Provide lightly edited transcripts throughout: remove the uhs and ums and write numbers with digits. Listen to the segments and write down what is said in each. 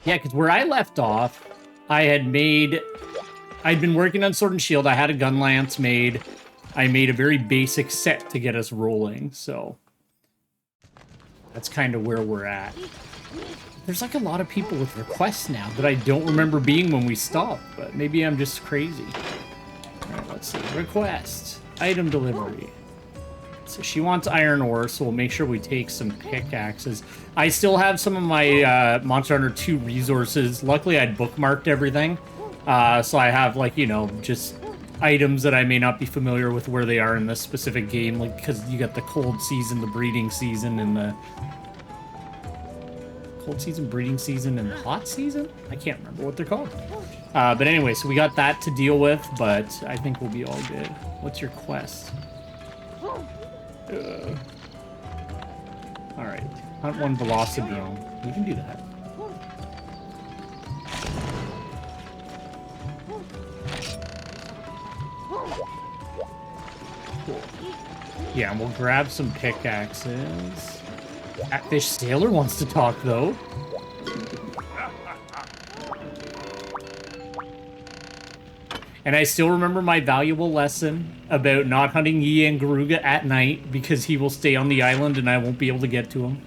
Yeah, because where I left off, I'd been working on Sword and Shield. I had a GUNLANCE made. I made a very basic set to get us rolling, so that's kind of where we're at. There's like a lot of people with requests now that I don't remember being when we stopped, but maybe I'm just crazy. All right, let's see. Request. Item delivery. So she wants iron ore, so we'll make sure we take some pickaxes. I still have some of my Monster Hunter 2 resources. Luckily, I'd bookmarked everything. So I have, like, you know, just items that I may not be familiar with where they are in this specific game. Like, because you got the cold season, the breeding season, and the... Cold season, breeding season, and the hot season? I can't remember what they're called. But anyway, so we got that to deal with, but I think we'll be all good. What's your quest? Alright. Hunt one Velocibiome. We can do that. Cool. Yeah, and we'll grab some pickaxes. Catfish Sailor wants to talk, though. And I still remember my valuable lesson about not hunting Garuga at night because he will stay on the island and I won't be able to get to him.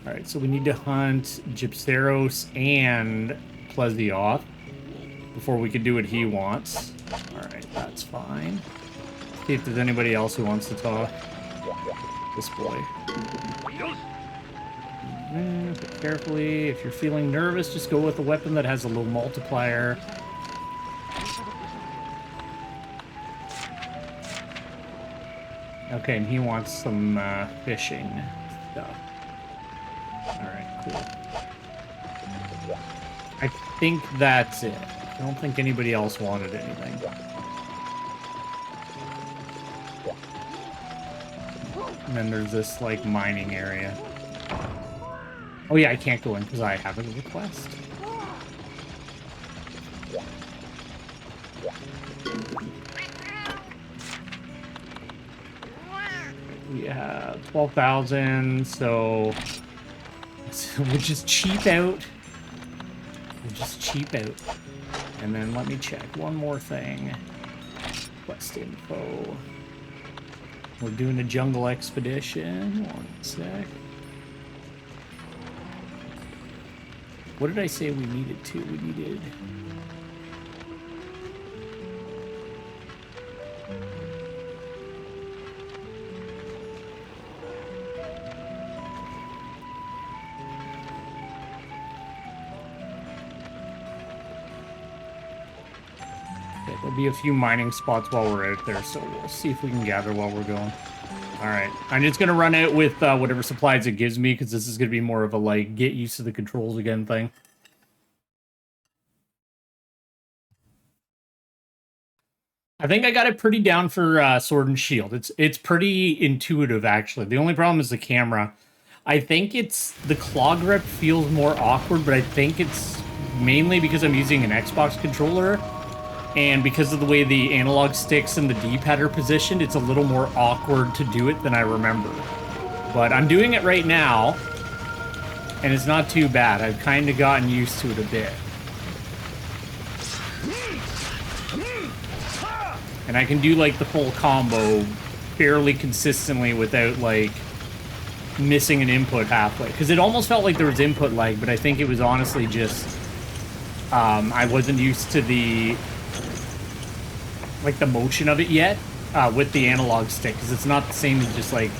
Alright, so we need to hunt Gypceros and Plesioth before we can do what he wants. Alright, that's fine. See if there's anybody else who wants to talk. This boy. But carefully. If you're feeling nervous, just go with a weapon that has a low multiplier. Okay, and he wants some fishing stuff. Alright, cool. I think that's it. I don't think anybody else wanted anything. And then there's this, like, mining area. Oh yeah, I can't go in because I have a request. We have 12,000, so we'll just cheap out. We'll just cheap out. And then let me check one more thing. Quest info. We're doing a jungle expedition. One sec. What did I say we needed to? We needed... There'll be a few mining spots while we're out there, so we'll see if we can gather while we're going. Alright, I'm just going to run out with whatever supplies it gives me, because this is going to be more of a, like, get used to the controls again thing. I think I got it pretty down for Sword and Shield. It's pretty intuitive, actually. The only problem is the camera. I think it's... The claw grip feels more awkward, but I think it's mainly because I'm using an Xbox controller. And because of the way the analog sticks and the D-pad are positioned, it's a little more awkward to do it than I remember. But I'm doing it right now, and it's not too bad. I've kind of gotten used to it a bit. And I can do, like, the full combo fairly consistently without, like, missing an input halfway. Because it almost felt like there was input lag, but I think it was honestly just... I wasn't used to the... like the motion of it yet with the analog stick, because it's not the same as just like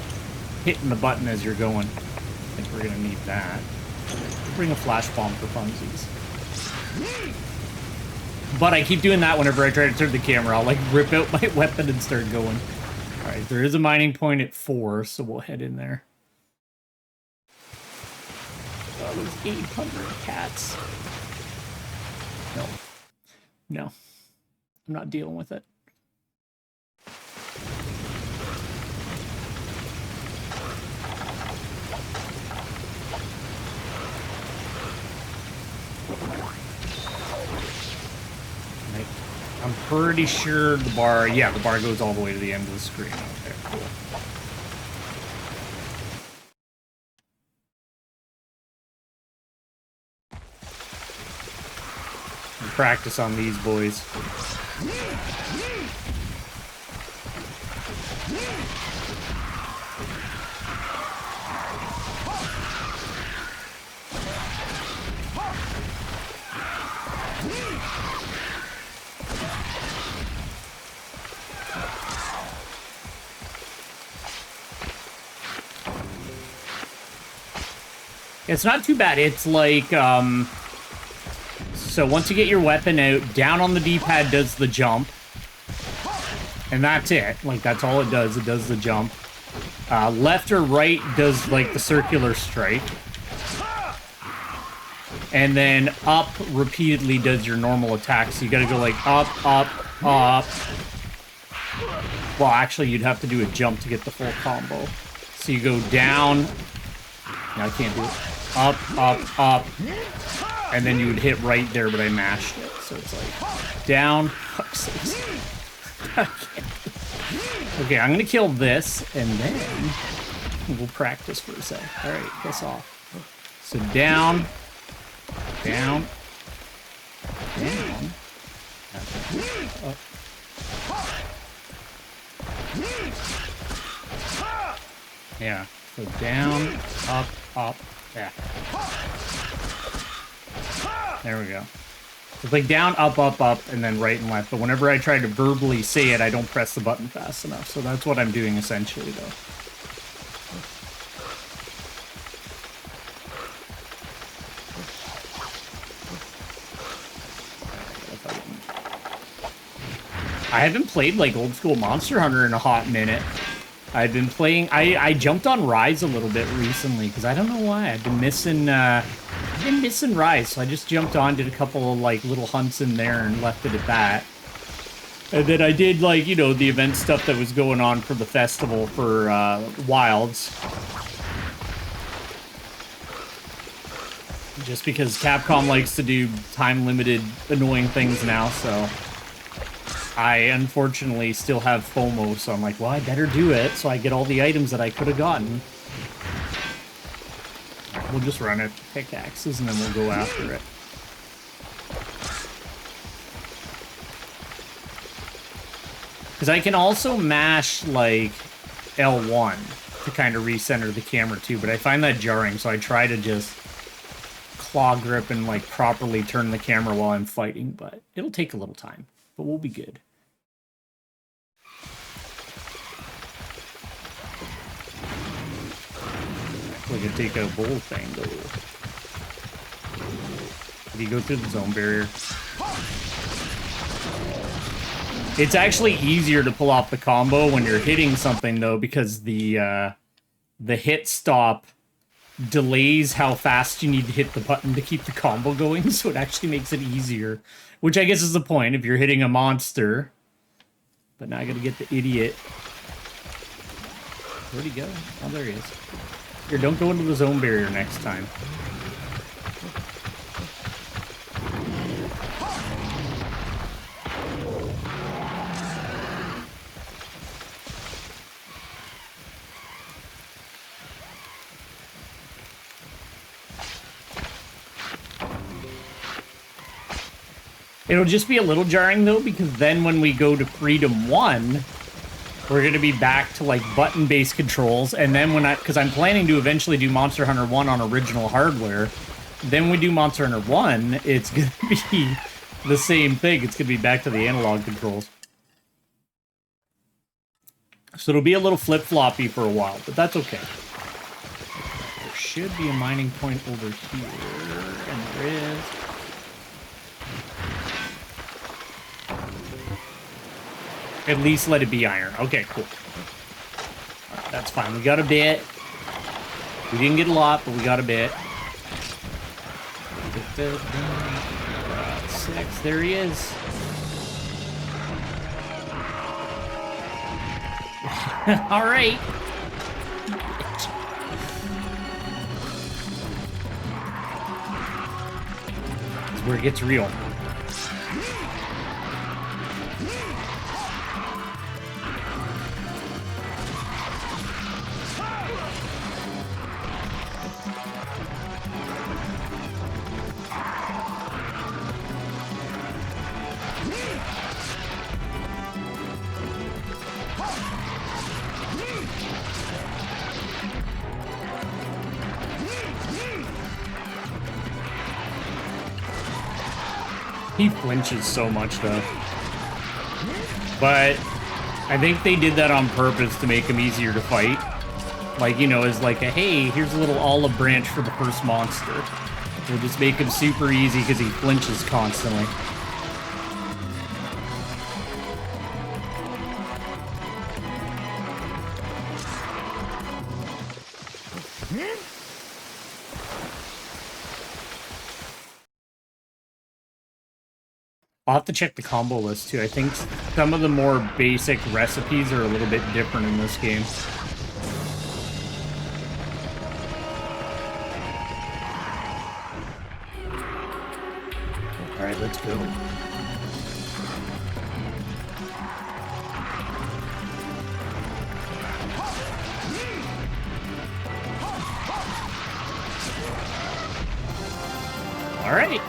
hitting the button as you're going. I think we're gonna need that. Bring a flash bomb for funsies. But I keep doing that whenever I try to turn the camera. I'll like rip out my weapon and start going. All right, there is a mining point at 4, so we'll head in there. Oh, there's 800 cats. No, I'm not dealing with it. I'm pretty sure the bar, yeah, the bar goes all the way to the end of the screen. Okay, cool. practice on these boys. It's not too bad. It's like, so once you get your weapon out, down on the D-pad does the jump. And that's it. Like, that's all it does. It does the jump. Left or right does, like, the circular strike. And then up repeatedly does your normal attack. So you gotta go, like, up, up, up. Well, actually, you'd have to do a jump to get the full combo. So you go down. No, I can't do it. Up, up, up. And then you would hit right there, but I mashed it. So it's like, down. Okay, I'm gonna kill this, and then we'll practice for a sec. Alright, piss off. So down, down, down, up. Yeah, so down, up, up, yeah. There we go. It's like down, up, up, up, and then right and left. But whenever I try to verbally say it, I don't press the button fast enough. So that's what I'm doing essentially, though. I haven't played like old school Monster Hunter in a hot minute. I've been playing. I jumped on Rise a little bit recently because I don't know why. I've been missing Rise, so I just jumped on, did a couple of like little hunts in there, and left it at that. And then I did like, you know, the event stuff that was going on for the festival for Wilds. Just because Capcom likes to do time-limited, annoying things now, so I unfortunately still have FOMO, so I'm like, well, I better do it so I get all the items that I could have gotten. We'll just run it, pickaxes, and then we'll go after it. Because I can also mash, like, L1 to kind of recenter the camera, too, but I find that jarring, so I try to just claw grip and, like, properly turn the camera while I'm fighting, but it'll take a little time, but we'll be good. We could take a bull thing, though. Did he go through the zone barrier? It's actually easier to pull off the combo when you're hitting something, though, because the hit stop delays how fast you need to hit the button to keep the combo going, so it actually makes it easier. Which I guess is the point if you're hitting a monster. But now I gotta get the idiot. Where'd he go? Oh, there he is. Here, don't go into the zone barrier next time. It'll just be a little jarring, though, because then when we go to Freedom 1... we're going to be back to, like, button-based controls, and then when because I'm planning to eventually do Monster Hunter 1 on original hardware, then when we do Monster Hunter 1, it's going to be the same thing. It's going to be back to the analog controls. So it'll be a little flip-floppy for a while, but that's okay. There should be a mining point over here, and there is. At least let it be iron. Okay, cool. All right, that's fine. We got a bit. We didn't get a lot, but we got a bit. 6. There he is. All right. This is where it gets real. He flinches so much, though. But I think they did that on purpose to make him easier to fight. Like, you know, as like a, hey, here's a little olive branch for the first monster. We'll just make him super easy because he flinches constantly. I'll have to check the combo list, too. I think some of the more basic recipes are a little bit different in this game. Alright, let's go. Alright.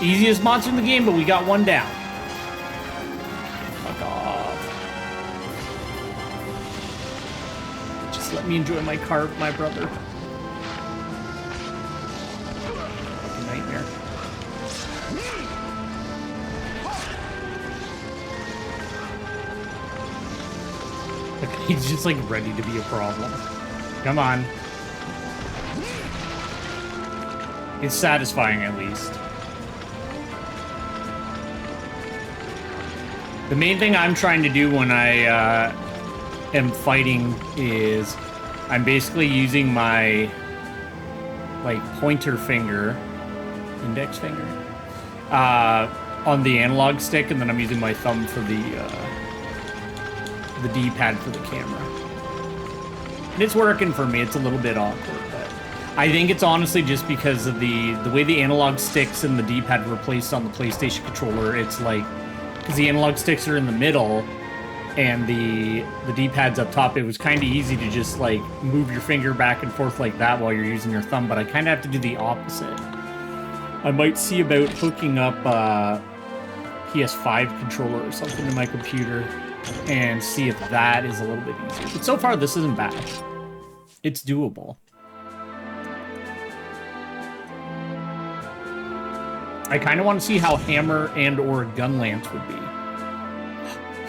Easiest monster in the game, but we got one down. Fuck off. Just let me enjoy my carp, my brother. Fucking nightmare. Look, he's just like ready to be a problem. Come on. It's satisfying at least. The main thing I'm trying to do when I am fighting is I'm basically using my like pointer finger, index finger, on the analog stick, and then I'm using my thumb for the D-pad for the camera. And it's working for me. It's a little bit awkward, but I think it's honestly just because of the way the analog sticks and the D-pad were placed on the PlayStation controller. It's like, because the analog sticks are in the middle and the D-pad's up top, it was kind of easy to just like move your finger back and forth like that while you're using your thumb, but I kind of have to do the opposite. I might see about hooking up PS5 controller or something to my computer and see if that is a little bit easier. But so far, this isn't bad. It's doable. I kind of want to see how Hammer and or GUNLANCE would be.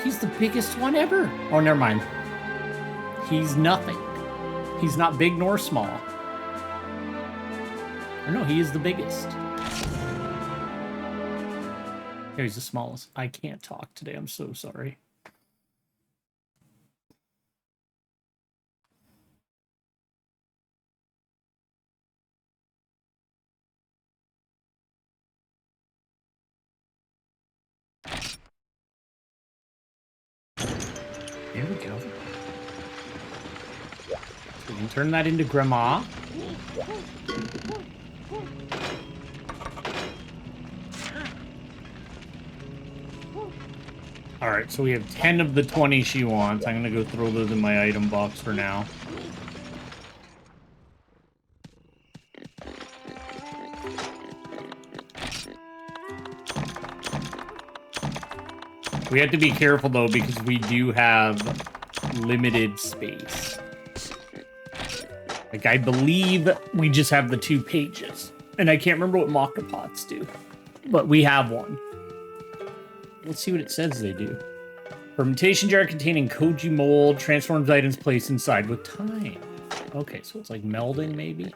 He's the biggest one ever. Oh, never mind. He's nothing. He's not big nor small. Or no, he is the biggest. No, he's the smallest. I can't talk today. I'm so sorry. There we go. So we can turn that into Grandma. Alright, so we have 10 of the 20 she wants. I'm gonna go throw those in my item box for now. We have to be careful, though, because we do have limited space. Like, I believe we just have the 2 pages. And I can't remember what Maka pots do. But we have one. Let's see what it says they do. Fermentation jar containing koji mold transforms items placed inside with time. Okay, so it's like melding, maybe?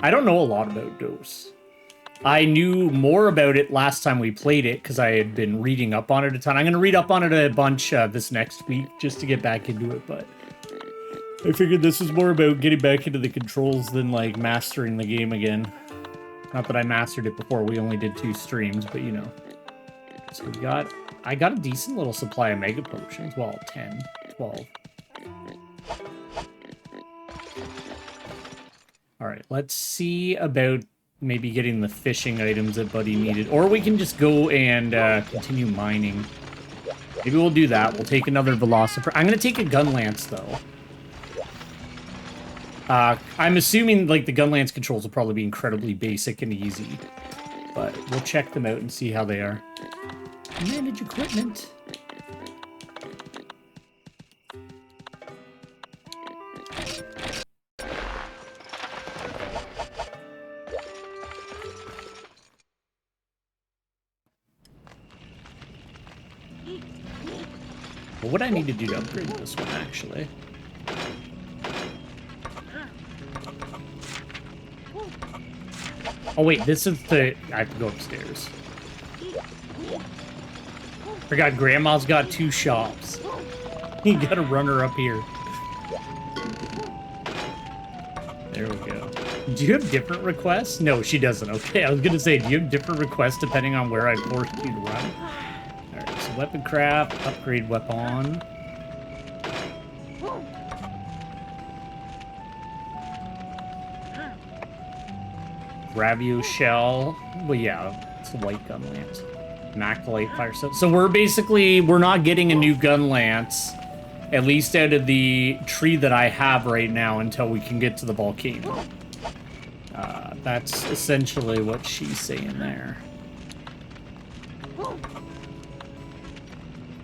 I don't know a lot about dose. I knew more about it last time we played it because I had been reading up on it a ton. I'm going to read up on it a bunch this next week just to get back into it, but I figured this was more about getting back into the controls than, like, mastering the game again. Not that I mastered it before. We only did 2 streams, but, you know. So I got a decent little supply of Mega Potions. Well, 10, 12. Alright, let's see about maybe getting the fishing items that Buddy needed. Or we can just go and continue mining. Maybe we'll do that. We'll take another Velociper. I'm going to take a GUNLANCE, though. I'm assuming, like, the GUNLANCE controls will probably be incredibly basic and easy. But we'll check them out and see how they are. Manage equipment. what would I need to do to upgrade this one, actually? Oh, wait, this is the... I have to go upstairs. Forgot Grandma's got 2 shops. You gotta run her up here. There we go. Do you have different requests? No, she doesn't. Okay, I was gonna say, do you have different requests depending on where I forced you to run? Alright, so weapon craft, upgrade weapon. Gravio shell. Well, yeah, it's a white gun lance. Maculate fire set. So we're not getting a new gun lance, at least out of the tree that I have right now, until we can get to the volcano. That's essentially what she's saying there.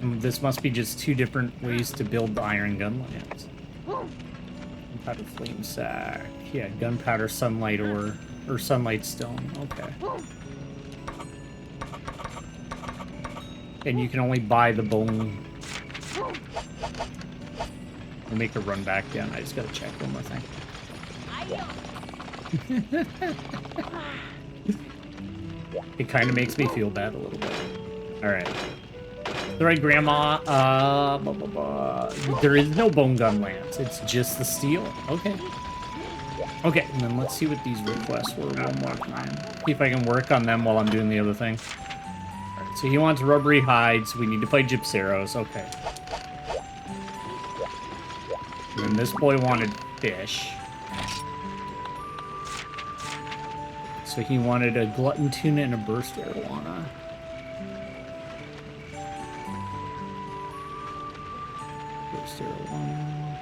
And this must be just 2 different ways to build the iron gun lance. Gunpowder flame sack. Yeah, gunpowder sunlight or sunlight stone. Okay. And you can only buy the bone. We'll make her run back down. I just gotta check one more thing. It kind of makes me feel bad a little bit. Alright. Alright, Grandma. There is no bone gun lance. It's just the steel. Okay. Okay, and then let's see what these requests were one more time. See if I can work on them while I'm doing the other thing. Alright, so he wants rubbery hides. We need to fight gypseros. Okay. And then this boy wanted fish. So he wanted a glutton tuna and a burst arowana. Burst arowana.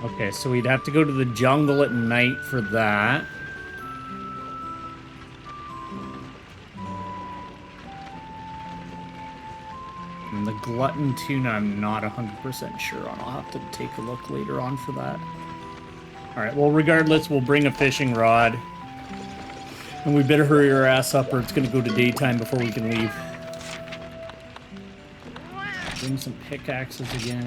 Okay, so we'd have to go to the jungle at night for that. And the glutton tuna, I'm not 100% sure on. I'll have to take a look later on for that. Alright, well, regardless, we'll bring a fishing rod. And we better hurry our ass up or it's going to go to daytime before we can leave. Bring some pickaxes again.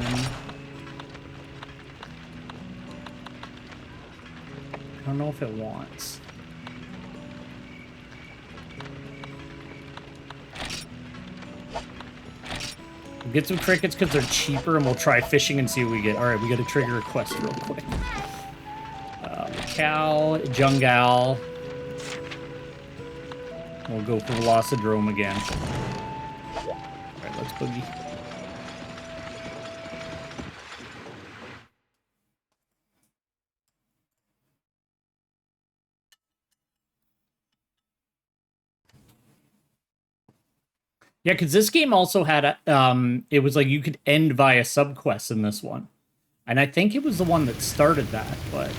I don't know if it wants. We'll get some crickets because they're cheaper, and we'll try fishing and see what we get. All right, we got to trigger a quest real quick. Cal, Jungal. We'll go for Velocidrome again. All right, let's boogie. Yeah, because this game also had a, it was like you could end via subquests in this one. And I think it was the one that started that, but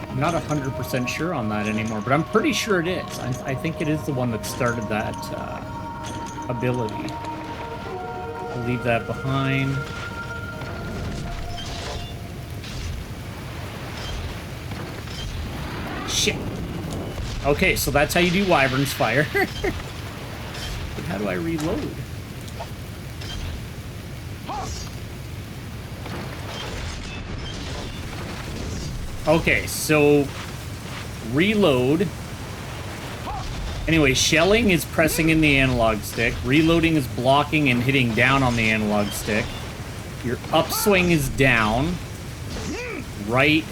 I'm not 100% sure on that anymore, but I'm pretty sure it is. I think it is the one that started that ability. I'll leave that behind. Shit. Okay, so that's how you do Wyvern's Fire. But how do I reload? Okay, so reload. Anyway, shelling is pressing in the analog stick. Reloading is blocking and hitting down on the analog stick. Your upswing is down. Right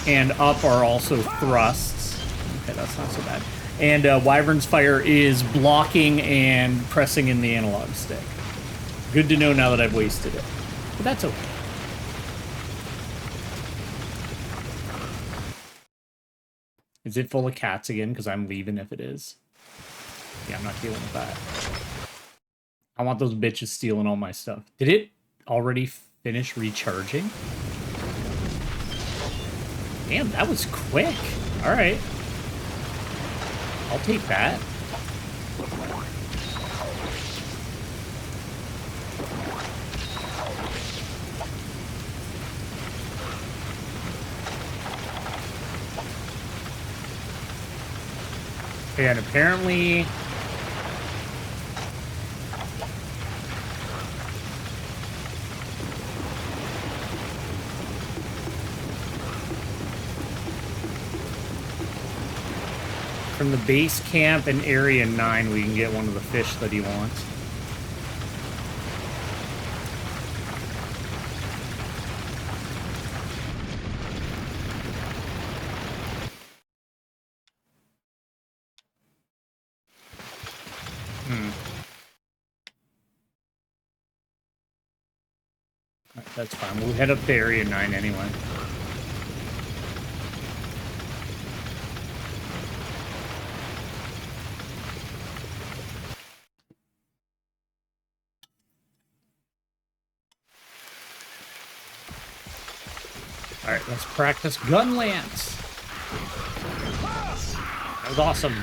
and up are also thrusts. Okay, that's not so bad. And Wyvern's Fire is blocking and pressing in the analog stick. Good to know now that I've wasted it. But that's okay. Is it full of cats again? Because I'm leaving if it is. Yeah, I'm not dealing with that. I want those bitches stealing all my stuff. Did it already finish recharging? Damn, that was quick. All right. I'll take that. And apparently... from the base camp in Area 9, we can get one of the fish that he wants. That's fine. We'll head up to Area 9 anyway. Alright, let's practice GUNLANCE. That was awesome.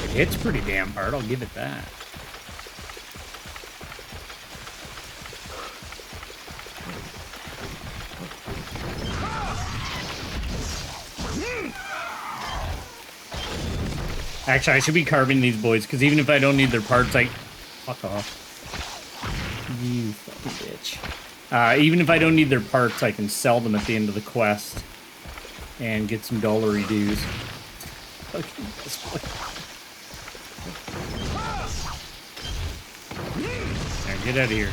It hits pretty damn hard, I'll give it that. Actually, I should be carving these boys, because even if I don't need their parts, I... Fuck off. You fucking bitch. Even if I don't need their parts, I can sell them at the end of the quest. And get some dollary dues. Fucking this boy. Now, get out of here.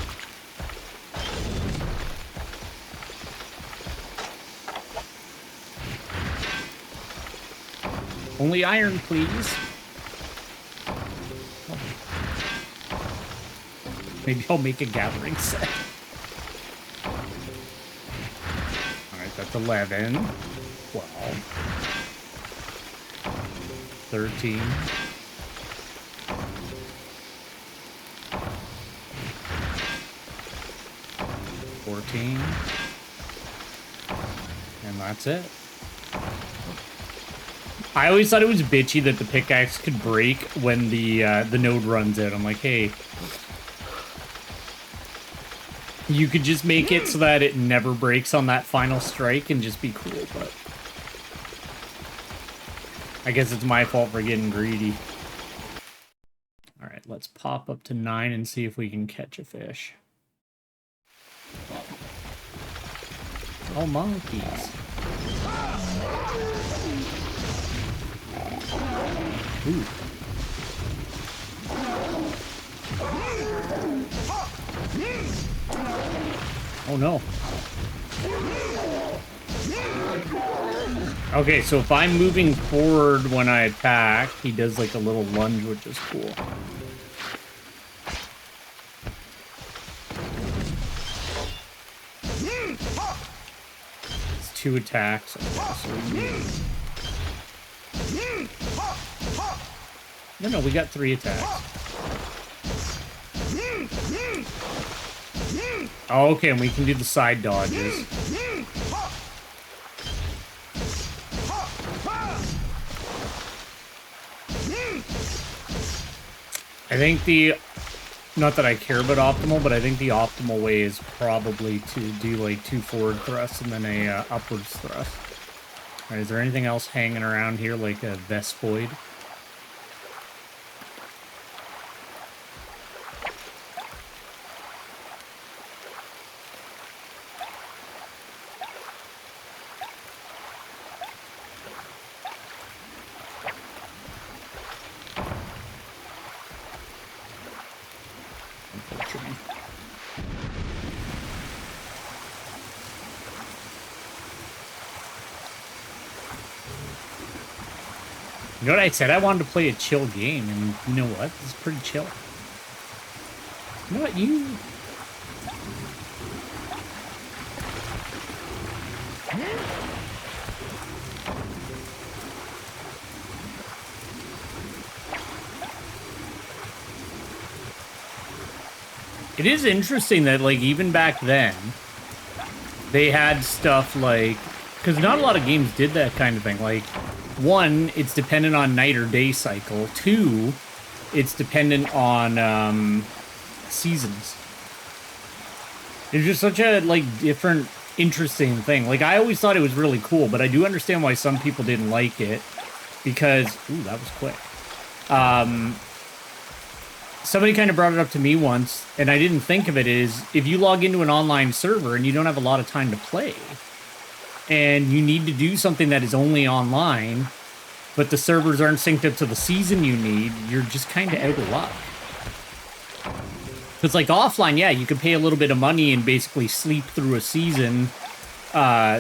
Only iron, please. Maybe I'll make a gathering set. Alright, that's 11. 12. 13. 14. And that's it. I always thought it was bitchy that the pickaxe could break when the node runs out. I'm like, hey, you could just make it so that it never breaks on that final strike and just be cool, but I guess it's my fault for getting greedy. All right, let's pop up to 9 and see if we can catch a fish. Oh, monkeys. Ooh. Oh no. Okay, so if I'm moving forward when I attack, he does like a little lunge, which is cool. It's 2 attacks. Okay, so no, we got 3 attacks. Oh, okay, and we can do the side dodges. I think the... Not that I care about optimal, but I think the optimal way is probably to do like 2 forward thrusts and then a upwards thrust. Alright, is there anything else hanging around here like a Vespoid? You know what I said? I wanted to play a chill game, and you know what? It's pretty chill. You know what? It is interesting that, like, even back then, They had stuff like, because not a lot of games did that kind of thing. Like, one, it's dependent on night or day cycle. Two, it's dependent on seasons. It's just such a like different, interesting thing. Like, I always thought it was really cool, but I do understand why some people didn't like it, because ooh, that was quick. Somebody kind of brought it up to me once, and I didn't think of it, is if you log into an online server and you don't have a lot of time to play, and you need to do something that is only online, but the servers aren't synced up to the season you need, you're just kind of out of luck. Because, like, offline, yeah, you can pay a little bit of money and basically sleep through a season,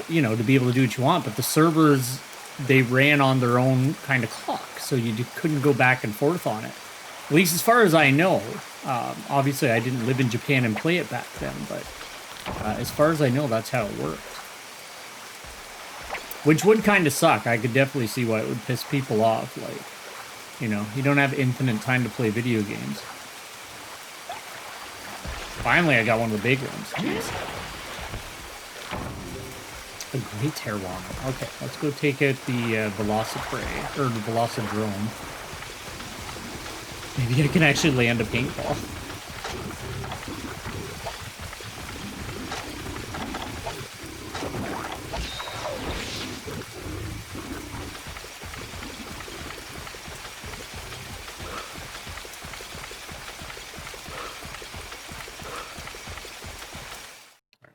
you know, to be able to do what you want, but the servers, they ran on their own kind of clock, so you couldn't go back and forth on it. At least as far as I know. Obviously, I didn't live in Japan and play it back then, but as far as I know, that's how it worked. Which would kind of suck. I could definitely see why it would piss people off. Like, you know, you don't have infinite time to play video games. Finally, I got one of the big ones. Jeez. A great Terrawong. Okay, let's go take out the Velociprey, or the Velocidrome. Maybe I can actually land a paintball.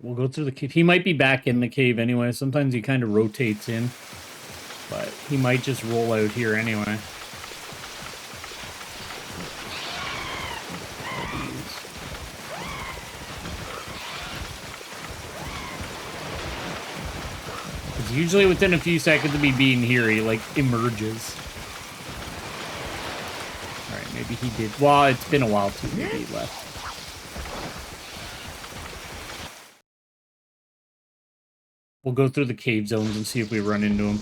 We'll go through the cave. He might be back in the cave anyway. Sometimes he kind of rotates in, but he might just roll out here anyway. Because usually within a few seconds of me being here, he like emerges. All right, maybe he did. Well, it's been a while too. Maybe he left. We'll go through the cave zones and see if we run into them.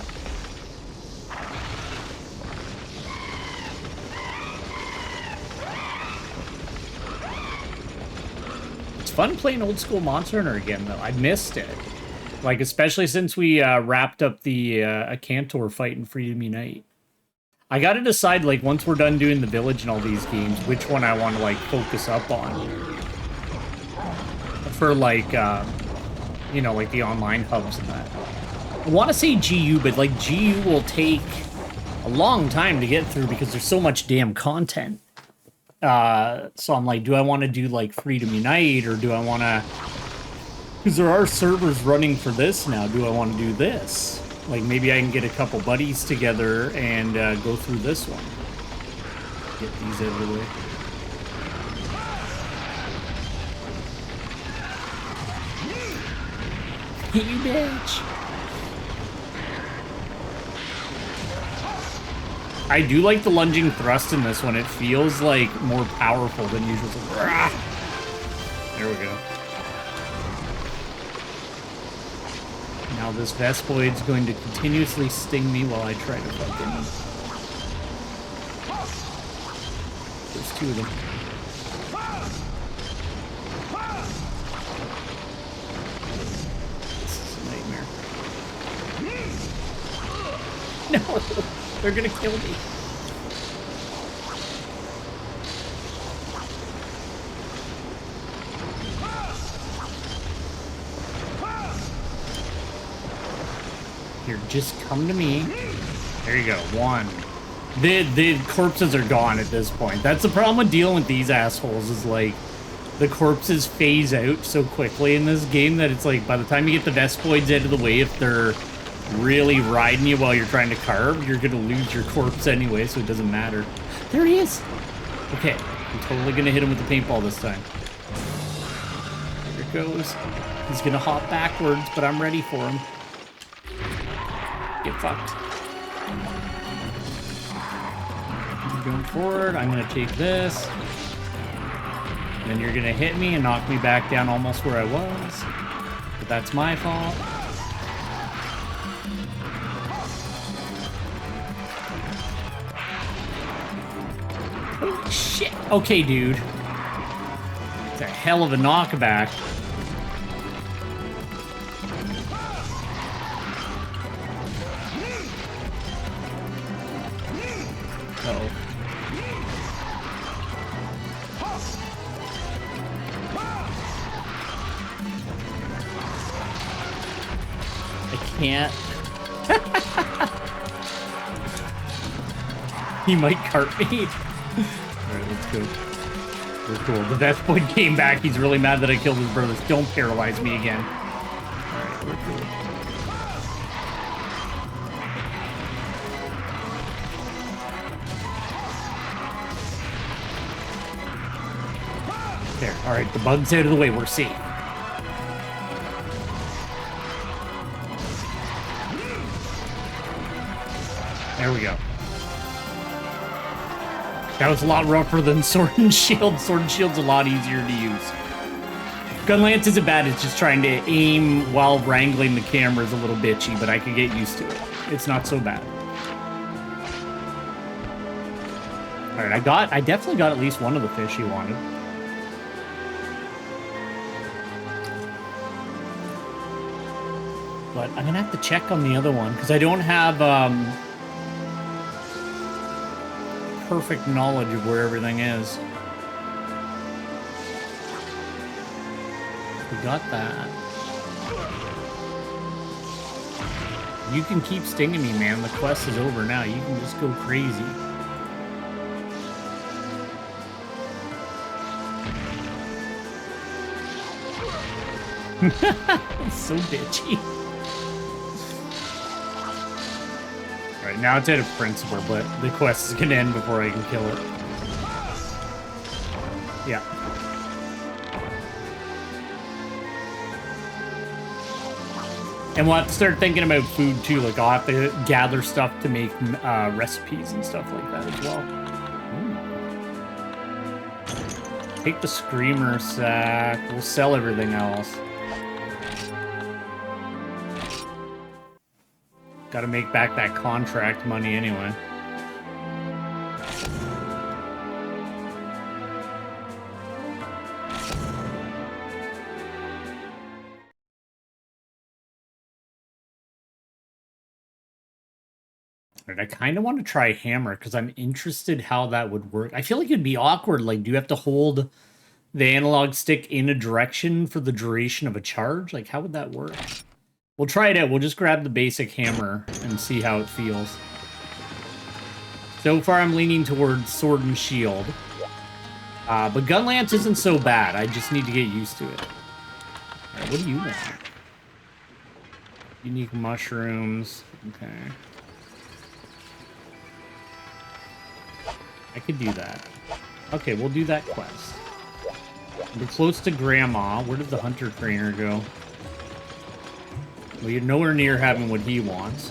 It's fun playing old school Monster Hunter again, though. I missed it. Like, especially since we wrapped up the Cantor fight in Freedom Unite. I gotta decide, like, once we're done doing the village and all these games, which one I want to, like, focus up on. For, like, you know, like the online hubs and that. I want to say GU, but like GU will take a long time to get through because there's so much damn content. So I'm like, do I want to do like Freedom Unite, or do I want to... Because there are servers running for this now. Do I want to do this? Like, maybe I can get a couple buddies together and go through this one. Get these out of the way. You bitch. I do like the lunging thrust in this one. It feels like more powerful than usual. There we go. Now this Vespoid's going to continuously sting me while I try to fucking... There's two of them. No, they're gonna kill me. Here, just come to me. There you go, one. The corpses are gone at this point. That's the problem with dealing with these assholes, is like, the corpses phase out so quickly in this game that it's like, by the time you get the Vespoids out of the way, if they're really riding you while you're trying to carve, you're gonna lose your corpse anyway, so it doesn't matter. There he is! Okay, I'm totally gonna hit him with the paintball this time. Here it goes. He's gonna hop backwards, but I'm ready for him. Get fucked. I'm going forward, I'm gonna take this. And then you're gonna hit me and knock me back down almost where I was. But that's my fault. Holy shit. Okay, dude. It's a hell of a knockback. Uh-oh. I can't. He might cart me. Alright, let's go. We're cool. The best boy came back. He's really mad that I killed his brothers. Don't paralyze me again. Alright, we're cool. There. Alright, the bug's out of the way. We're safe. There we go. That was a lot rougher than Sword and Shield. Sword and Shield's a lot easier to use. GUNLANCE isn't bad, it's just trying to aim while wrangling the camera is a little bitchy, but I can get used to it. It's not so bad. Alright, I definitely got at least one of the fish he wanted. But I'm gonna have to check on the other one, because I don't have, perfect knowledge of where everything is. We got that. You can keep stinging me, man. The quest is over now. You can just go crazy. It's so bitchy. Alright, now it's out of principle, but the quest is gonna end before I can kill it. Yeah. And we'll have to start thinking about food too. Like, I'll have to gather stuff to make recipes and stuff like that as well. Ooh. Take the Screamer sack. We'll sell everything else. Got to make back that contract money anyway. I kind of want to try hammer because I'm interested how that would work. I feel like it'd be awkward. Like, do you have to hold the analog stick in a direction for the duration of a charge? Like, how would that work? We'll try it out. We'll just grab the basic hammer and see how it feels. So far, I'm leaning towards Sword and Shield. But GUNLANCE isn't so bad. I just need to get used to it. All right, what do you want? Unique mushrooms. Okay. I could do that. Okay, we'll do that quest. We're close to Grandma. Where did the hunter trainer go? Well, you're nowhere near having what he wants.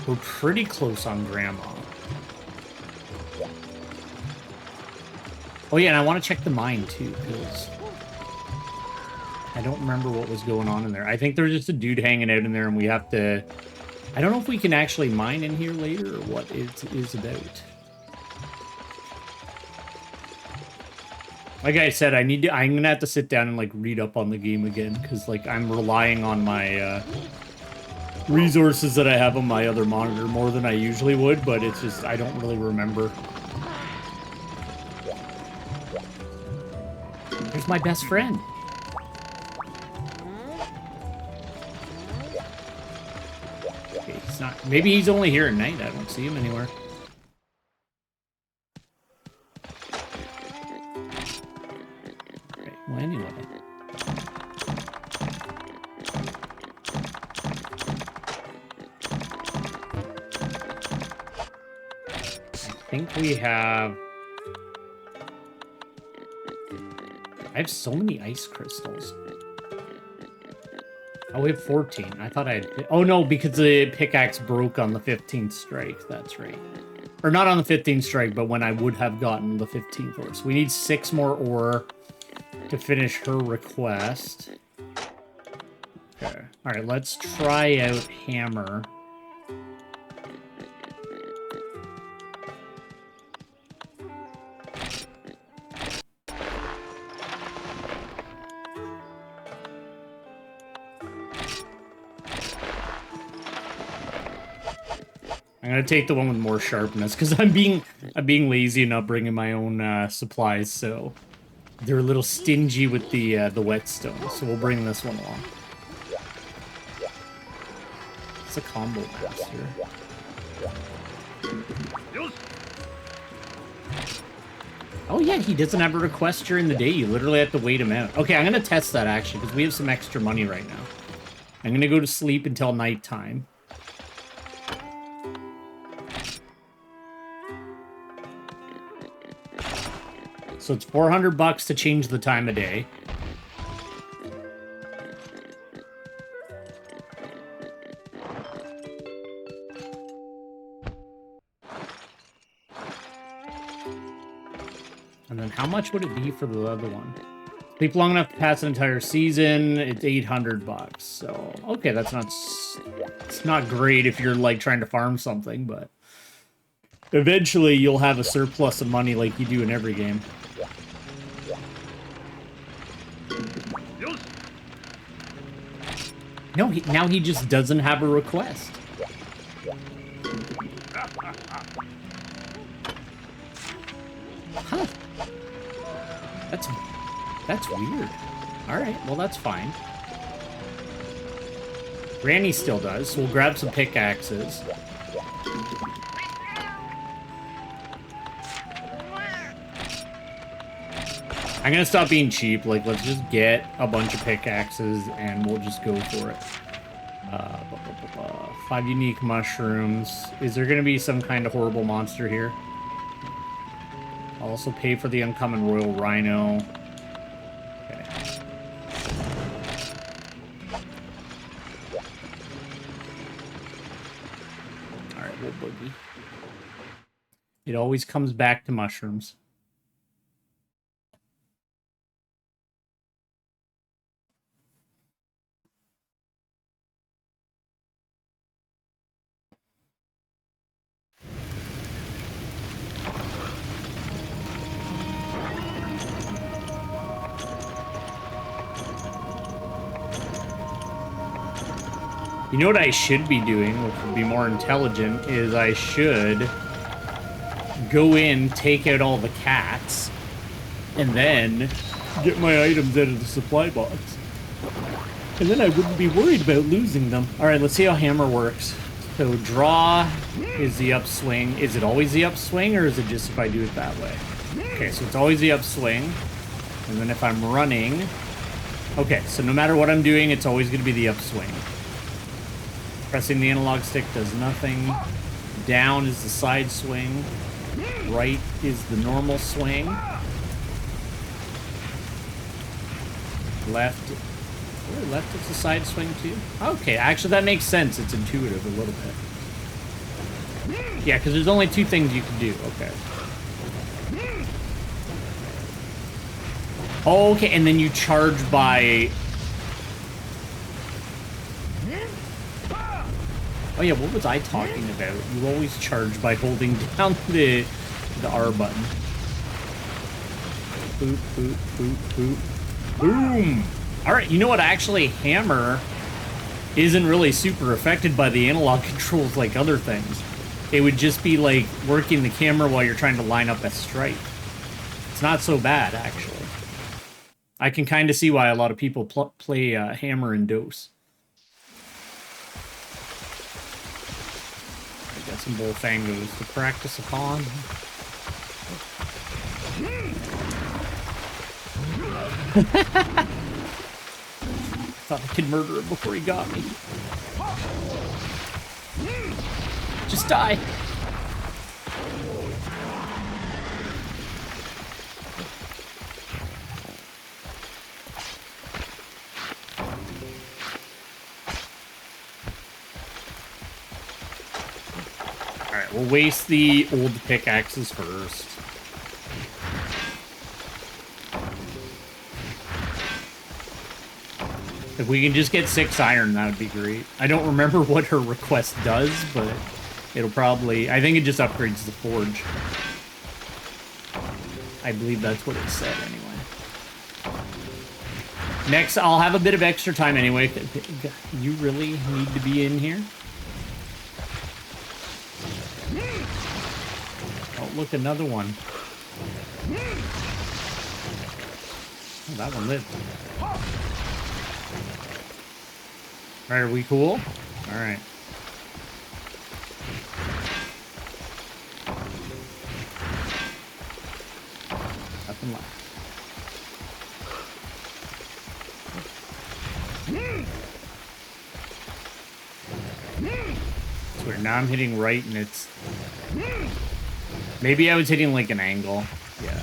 We're pretty close on Grandma. Oh yeah, and I want to check the mine too, because I don't remember what was going on in there. I think there's just a dude hanging out in there, and we have to... I don't know if we can actually mine in here later or what it is about. Like I said, I'm gonna have to sit down and like read up on the game again because like I'm relying on my resources that I have on my other monitor more than I usually would, but it's just I don't really remember. There's my best friend. Maybe he's only here at night. I don't see him anywhere. Okay, well, anyway. I think we have... I have so many ice crystals. Oh, we have 14. I thought I had... Oh, no, because the pickaxe broke on the 15th strike. That's right. Or not on the 15th strike, but when I would have gotten the 15th ore. So we need 6 more ore to finish her request. Okay. All right, let's try out hammer. I'm gonna take the one with more sharpness because I'm being lazy and not bringing my own supplies, so they're a little stingy with the whetstone. So we'll bring this one along. It's a combo master. Oh yeah, he doesn't have a request during the day. You literally have to wait him out. Okay, I'm gonna test that actually because we have some extra money right now. I'm gonna go to sleep until nighttime. So it's $400 to change the time of day. And then how much would it be for the other one? Sleep long enough to pass an entire season. It's $800. So okay, that's not. It's not great if you're like trying to farm something, but eventually you'll have a surplus of money like you do in every game. No, now he just doesn't have a request. Huh. That's weird. Alright, well that's fine. Granny still does, so we'll grab some pickaxes. I'm gonna stop being cheap. Like, let's just get a bunch of pickaxes and we'll just go for it. 5 unique mushrooms. Is there gonna be some kind of horrible monster here? I'll also pay for the uncommon royal rhino. Okay. Alright, we'll boogie. It always comes back to mushrooms. You know what I should be doing, which would be more intelligent, is I should go in, take out all the cats, and then get my items out of the supply box. And then I wouldn't be worried about losing them. Alright, let's see how hammer works. So draw is the upswing. Is it always the upswing, or is it just if I do it that way? Okay, so it's always the upswing. And then if I'm running... Okay, so no matter what I'm doing, it's always going to be the upswing. Pressing the analog stick does nothing. Down is the side swing. Right is the normal swing. Left... Oh, left is the side swing too? Okay, actually that makes sense. It's intuitive a little bit. Yeah, because there's only two things you can do. Okay. Okay, and then you charge by... Oh yeah, what was I talking about? You always charge by holding down the R button. Boop, boop, boop, boop. Boom! Alright, you know what? Actually, hammer isn't really super affected by the analog controls like other things. It would just be like working the camera while you're trying to line up a strike. It's not so bad, actually. I can kind of see why a lot of people play hammer and dose. I got some bullfangos to practice upon. Thought I could murder him before he got me. Just die. Alright, we'll waste the old pickaxes first. If we can just get 6 iron, that would be great. I don't remember what her request does, but it'll probably... I think it just upgrades the forge. I believe that's what it said, anyway. Next, I'll have a bit of extra time anyway. You really need to be in here? Oh, look, another one. Oh, that one lived. All right, are we cool? All right. Nothing left. So now I'm hitting right, and it's... Maybe I was hitting like an angle. Yeah.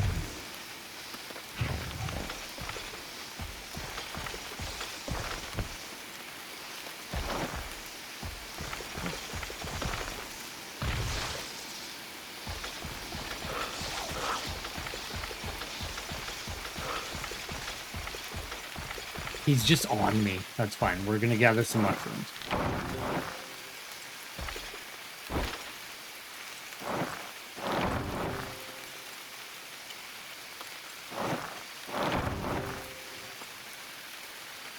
He's just on me. That's fine. We're gonna gather some mushrooms.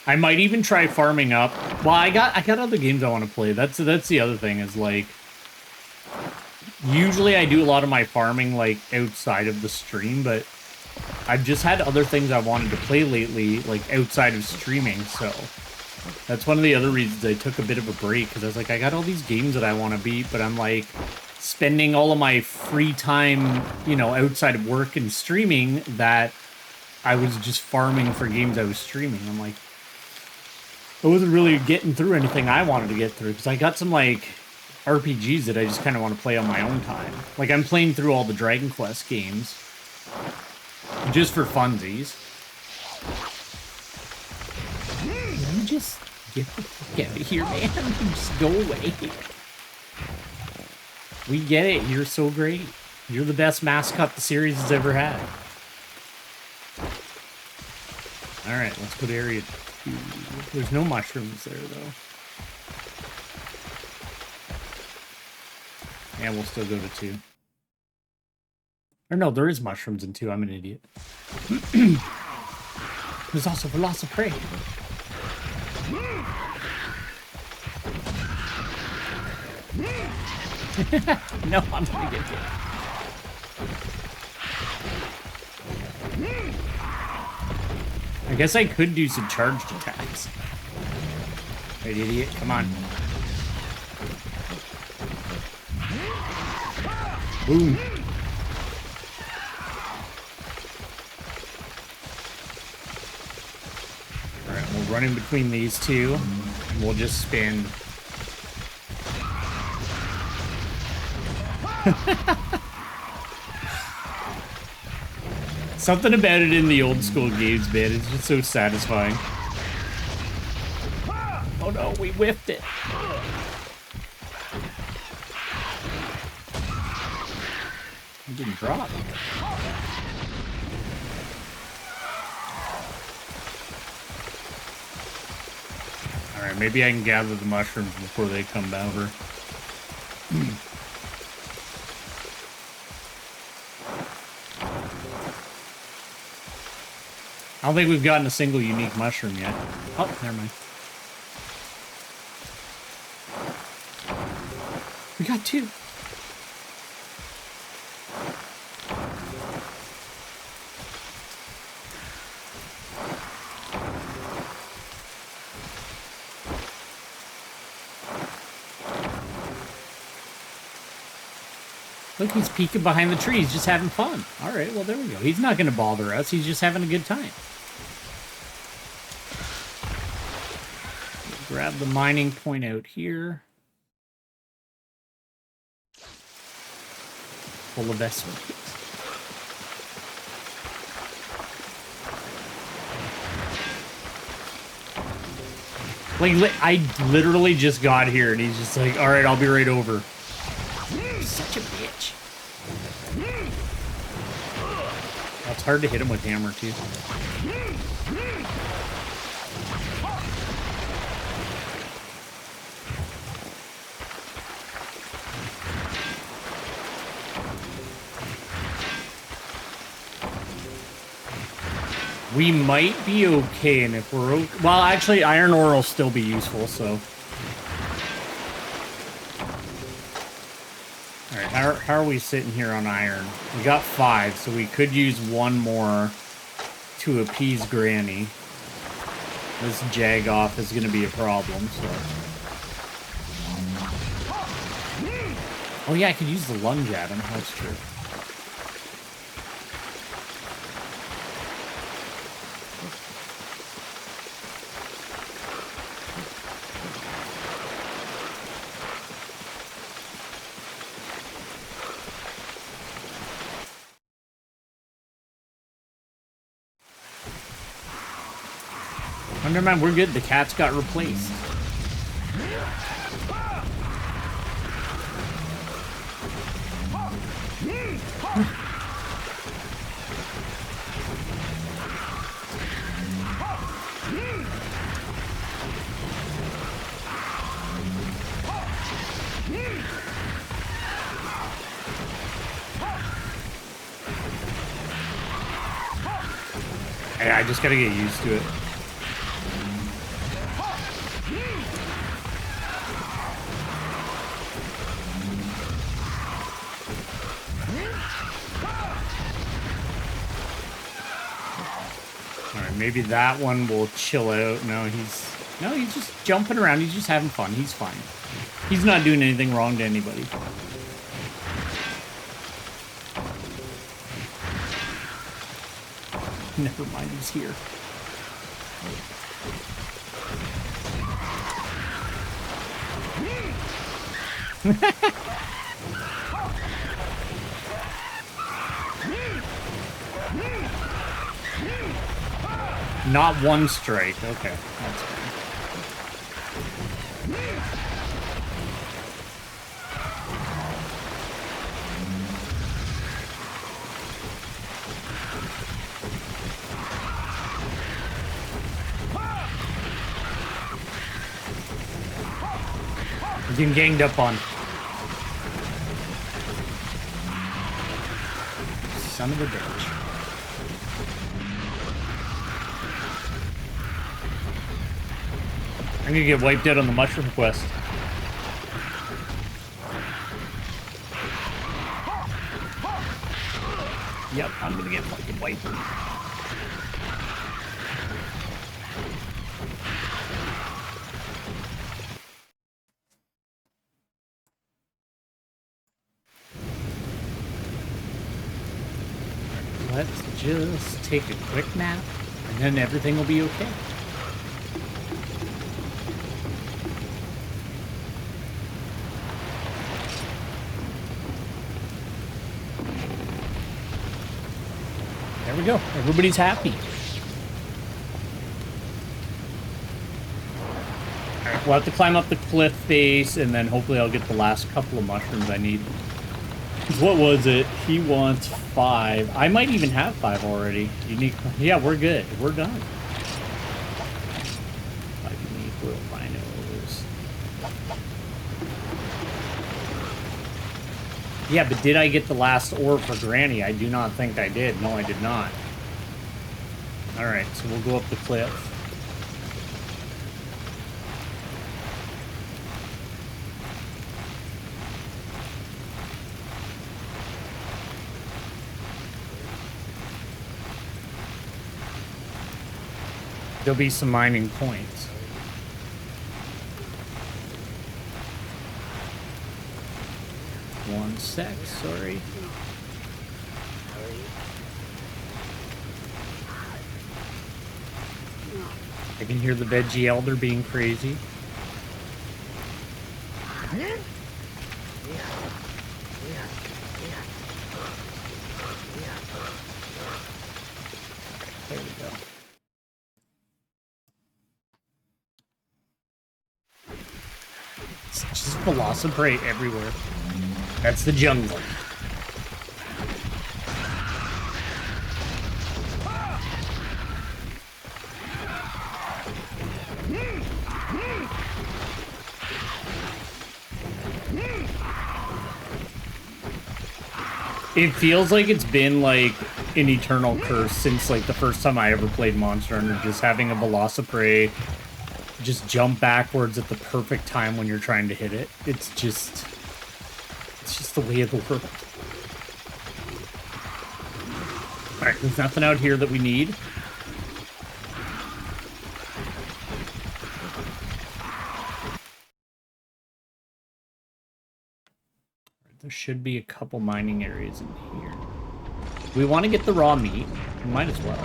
I might even try farming up. Well, I got other games I want to play. That's the other thing is like usually I do a lot of my farming like outside of the stream, but I've just had other things I wanted to play lately, like outside of streaming, so that's one of the other reasons I took a bit of a break, because I was like, I got all these games that I want to beat, but I'm like spending all of my free time, you know, outside of work and streaming that I was just farming for games I was streaming. I'm like, I wasn't really getting through anything I wanted to get through, because I got some like RPGs that I just kind of want to play on my own time. Like I'm playing through all the Dragon Quest games. Just for funsies. You just get the fuck out of here, man. Just go away. We get it. You're so great. You're the best mascot the series has ever had. Alright, let's go to area 2. There's no mushrooms there, though. And we'll still go to 2. Or no, there is mushrooms in 2. I'm an idiot. There's also lots of prey. No, I'm gonna get hit. I guess I could do some charged attacks. Right, idiot? Come on. Boom. Alright, we'll run in between these two. And we'll just spin. Something about it in the old school games, man. It's just so satisfying. Oh no, we whiffed it. It didn't drop. Alright, maybe I can gather the mushrooms before they come over. I don't think we've gotten a single unique mushroom yet. Oh, never mind. We got 2. Look, he's peeking behind the trees, just having fun. All right, well, there we go. He's not going to bother us. He's just having a good time. Grab the mining point out here. Full of vessels. Like, I literally just got here, and he's just like, all right, I'll be right over. Such a bitch. It's hard to hit him with hammer, too. We might be okay, and if we're okay... Well, actually, iron ore will still be useful, so... Alright, how are we sitting here on iron? We got 5, so we could use 1 more to appease Granny. This Jagoff is going to be a problem, so... Oh yeah, I could use the lunge at him, that's true. Oh, never mind, we're good. The cats got replaced. Hey, I just gotta get used to it. Maybe that one will chill out. No, he's just jumping around. He's just having fun. He's fine. He's not doing anything wrong to anybody. Never mind, he's here. Not 1 strike. Okay, that's fine. He's getting ganged up on. Son of a bitch. I'm gonna get wiped out on the mushroom quest. Yep, I'm gonna get fucking wiped. Let's just take a quick nap, and then everything will be okay. There we go. Everybody's happy. Alright, we'll have to climb up the cliff face, and then hopefully I'll get the last couple of mushrooms I need. What was it? He wants 5. I might even have 5 already. Unique. Yeah, we're good. We're done. 5 unique world rhinos. Yeah, but did I get the last orb for Granny? I do not think I did. No, I did not. Alright, so we'll go up the cliff. There'll be some mining points. One sec, sorry. I can hear the veggie elder being crazy. There we go. It's just Velociprate everywhere. That's the jungle. It feels like it's been like an eternal curse since like the first time I ever played Monster Hunter, just having a Velociprate just jump backwards at the perfect time when you're trying to hit it. It's It's just the way of the world. Alright, there's nothing out here that we need. There should be a couple mining areas in here. We want to get the raw meat. We might as well.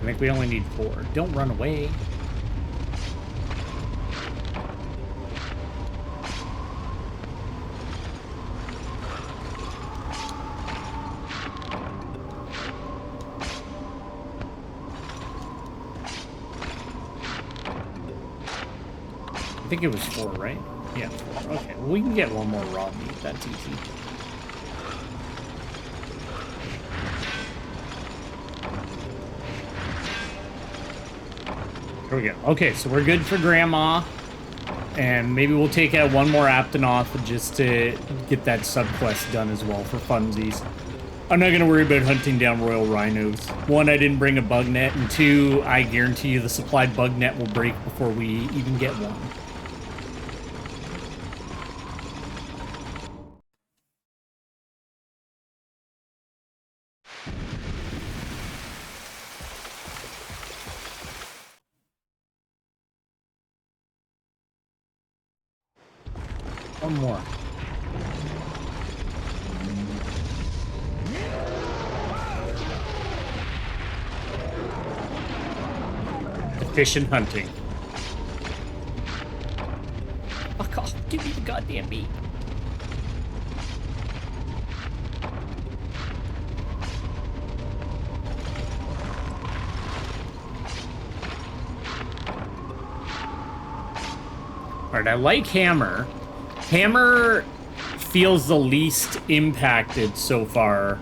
I think we only need 4. Don't run away. I think it was 4, right? Yeah, 4. Okay, well, we can get one more raw meat. That's easy. Here we go. Okay, so we're good for Grandma. And maybe we'll take out one more Aptonoth just to get that subquest done as well for funsies. I'm not going to worry about hunting down royal rhinos. 1, I didn't bring a bug net, and 2, I guarantee you the supplied bug net will break before we even get one. One more. Efficient hunting. Fuck off. Give me the goddamn meat. Alright, I like Hammer. Hammer feels the least impacted so far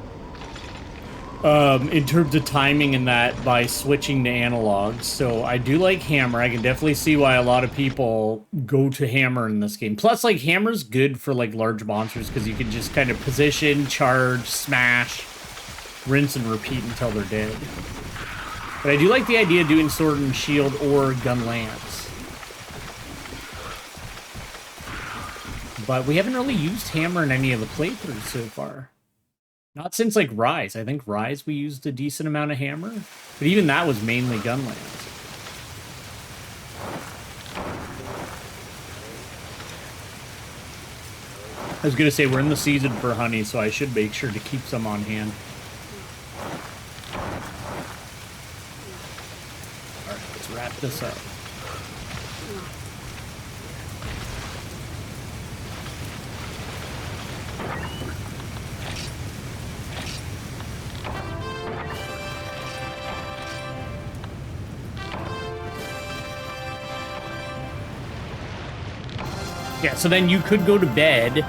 in terms of timing and that by switching to analog. So I do like Hammer. I can definitely see why a lot of people go to Hammer in this game. Plus, like, Hammer's good for, like, large monsters because you can just kind of position, charge, smash, rinse and repeat until they're dead. But I do like the idea of doing Sword and Shield or GUNLANCE. But we haven't really used Hammer in any of the playthroughs so far. Not since, like, Rise. I think Rise we used a decent amount of Hammer. But even that was mainly GUNLANCE. I was going to say, we're in the season for honey, so I should make sure to keep some on hand. Alright, let's wrap this up. Yeah, so then you could go to bed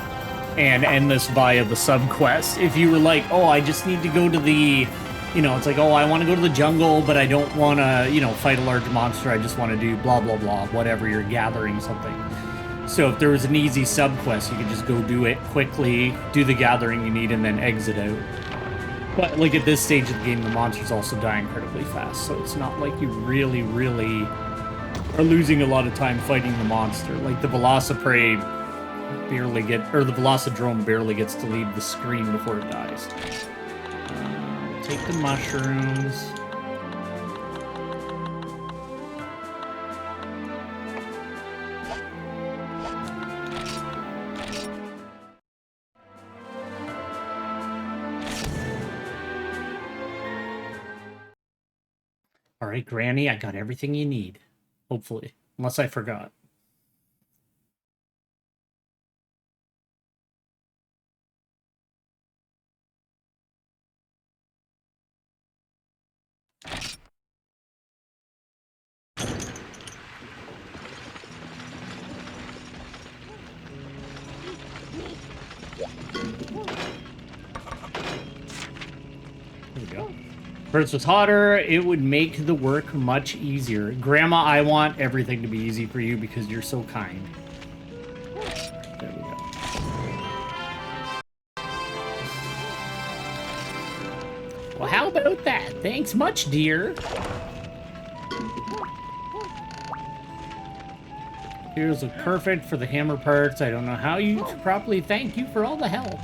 and end this via the subquest. If you were like, oh, I just need to go to the, you know, it's like, oh, I want to go to the jungle, but I don't want to, you know, fight a large monster. I just want to do blah, blah, blah, whatever, you're gathering something. So if there was an easy subquest, you could just go do it quickly, do the gathering you need, and then exit out. But, like, at this stage of the game, the monsters also die incredibly fast, so it's not like you really, really are losing a lot of time fighting the monster. Like, the Velociprey barely or the Velocidrome barely gets to leave the screen before it dies. Take the mushrooms. All right, Granny, I got everything you need. Hopefully. Unless I forgot. There we go. If it was hotter, it would make the work much easier. Grandma, I want everything to be easy for you because you're so kind. There we go. Well, how about that? Thanks much, dear. Here's look perfect for the hammer parts. I don't know how you to properly thank you for all the help.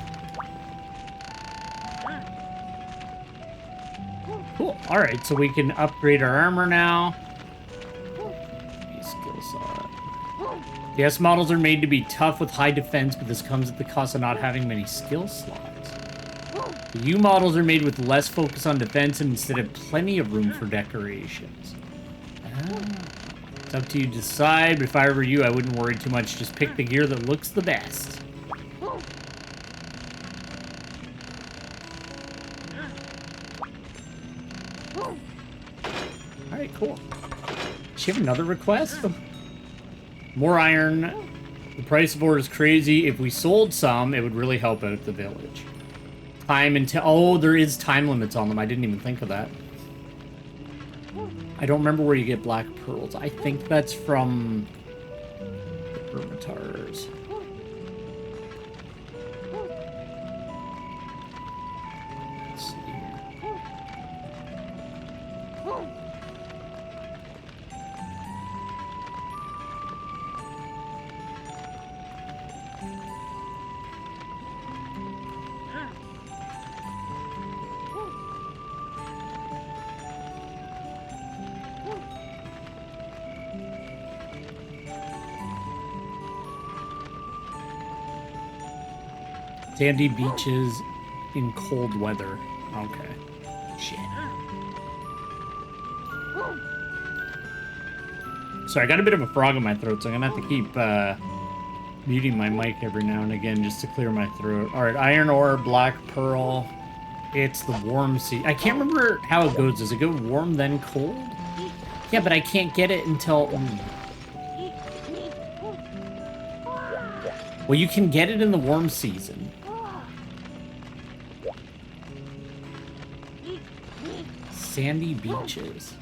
Cool. All right, so we can upgrade our armor now. Skill slot. The S models are made to be tough with high defense, but this comes at the cost of not having many skill slots. The U models are made with less focus on defense and instead have plenty of room for decorations. It's up to you to decide, but if I were you, I wouldn't worry too much. Just pick the gear that looks the best. Alright, cool. Does she have another request? More iron. The price of ore is crazy. If we sold some, it would really help out the village. Time until... Oh, there is time limits on them. I didn't even think of that. I don't remember where you get black pearls. I think that's from the Hermitars. Let's see here. Sandy beaches in cold weather. Okay. Shit. So I got a bit of a frog in my throat, so I'm gonna have to keep muting my mic every now and again just to clear my throat. Alright, iron ore, black pearl. It's the warm sea. I can't remember how it goes. Does it go warm, then cold? Yeah, but I can't get it until... Well, you can get it in the warm season. Sandy beaches.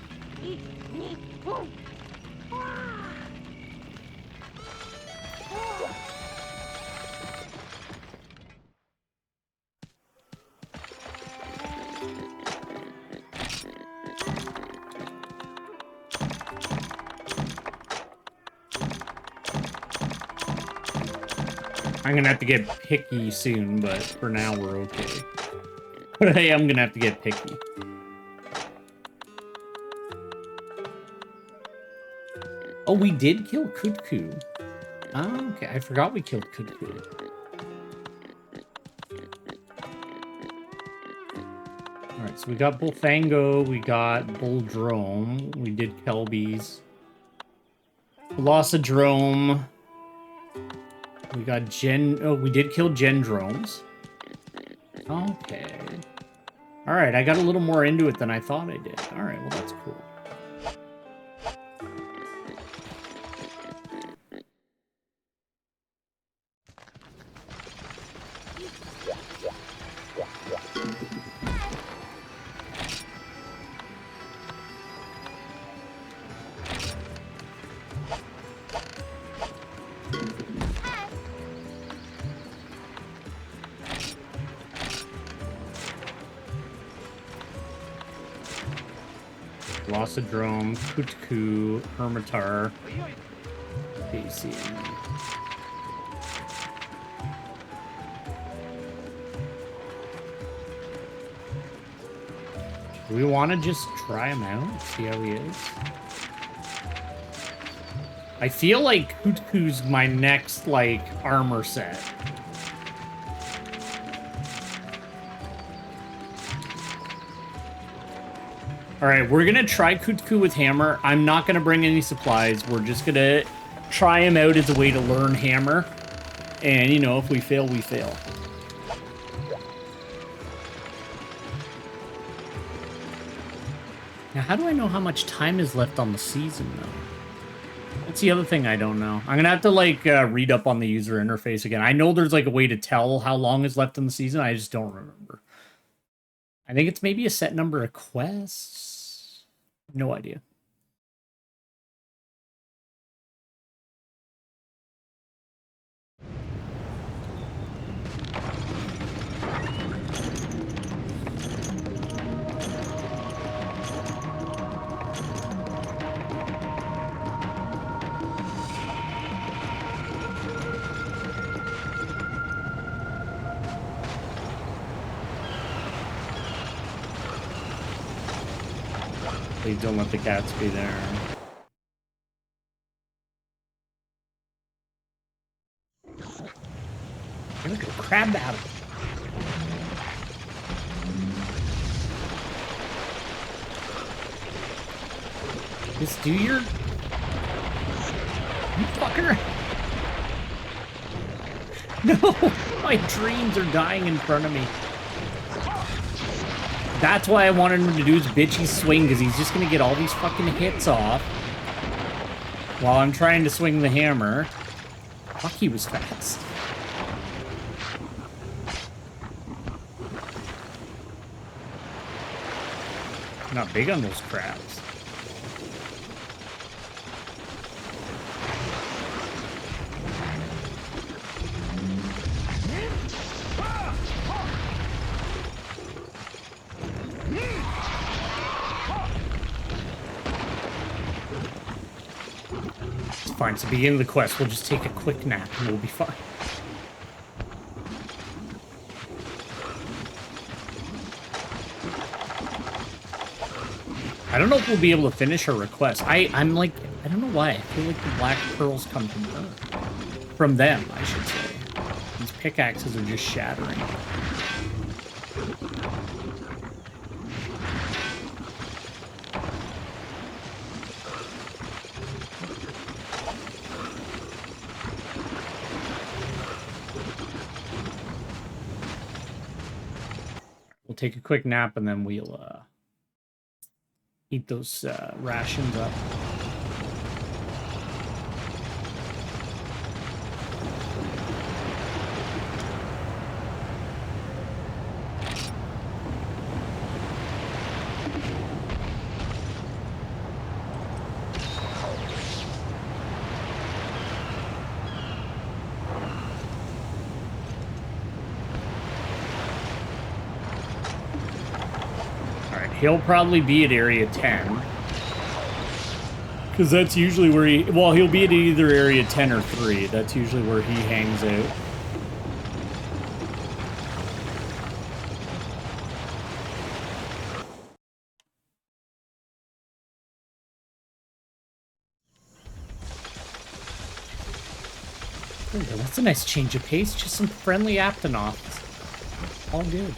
I'm gonna have to get picky soon, but for now we're okay. But hey, I'm gonna have to get picky. Oh, we did kill Kutku. Oh, okay. I forgot we killed Kutku. Alright, so we got Bullfango, we got Bulldrome, we did Kelbies. Velocidrome. We got Oh, we did kill Gendromes. Okay. Alright, I got a little more into it than I thought I did. Alright, well that's cool. Velocidrome, Kutku, Hermitar, Basin. Do we want to just try him out? See how he is? I feel like Kutku's my next, like, armor set. Alright, we're gonna try Kutku with Hammer. I'm not gonna bring any supplies. We're just gonna try him out as a way to learn Hammer. And, you know, if we fail, we fail. Now, how do I know how much time is left on the season, though? That's the other thing I don't know. I'm gonna have to, like, read up on the user interface again. I know there's, like, a way to tell how long is left in the season. I just don't remember. I think it's maybe a set number of quests. No idea. Please don't let the cats be there. Hey, look at a crab battle. Just do your... You fucker. No! My dreams are dying in front of me. That's why I wanted him to do his bitchy swing, because he's just going to get all these fucking hits off while I'm trying to swing the hammer. Fuck, he was fast. Not big on those crabs. It's fine. It's the beginning of the quest. We'll just take a quick nap and we'll be fine. I don't know if we'll be able to finish her request. I'm like, I don't know why. I feel like the black pearls come from her. From them, I should say. These pickaxes are just shattering. We'll take a quick nap and then we'll eat those rations up. He'll probably be at area 10. Because that's usually where he... Well, he'll be at either area 10 or 3. That's usually where he hangs out. There we go. That's a nice change of pace. Just some friendly Aptonoths. All good.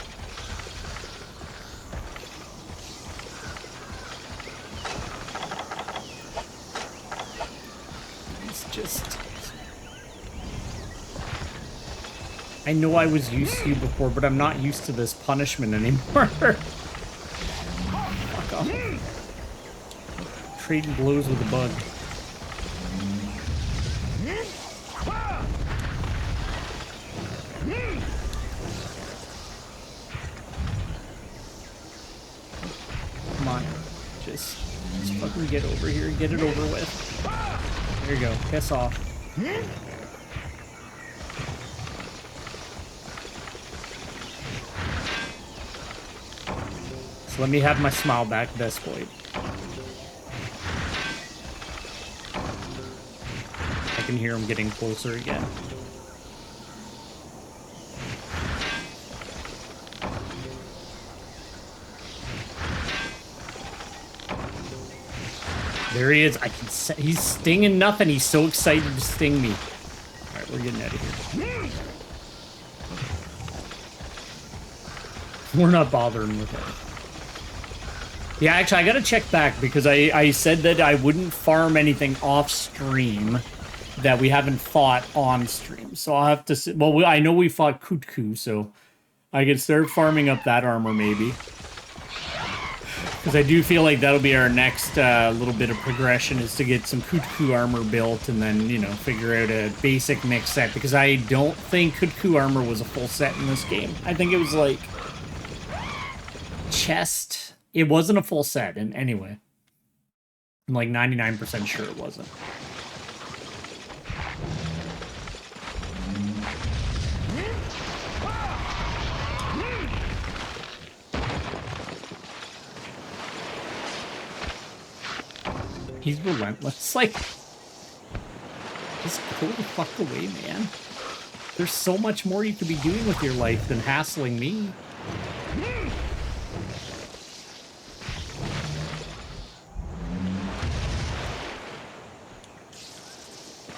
I know I was used to you before, but I'm not used to this punishment anymore. Fuck off. Trading blows with a bug. Come on. Just fucking get over here and get it over with. There you go. Piss off. So let me have my smile back, best boy. I can hear him getting closer again. There he is. I can say he's stinging nothing. He's so excited to sting me. All right, we're getting out of here. We're not bothering with it. Yeah, actually, I gotta check back because I said that I wouldn't farm anything off stream that we haven't fought on stream. So I'll have to... Well, I know we fought Kutku, so I can start farming up that armor maybe. Because I do feel like that'll be our next little bit of progression, is to get some Kutku armor built and then, you know, figure out a basic mix set. Because I don't think Kutku armor was a full set in this game. I think it was like... chest... It wasn't a full set, and anyway. I'm like 99% sure it wasn't. He's relentless. Like, just go the fuck away, man. There's so much more you could be doing with your life than hassling me.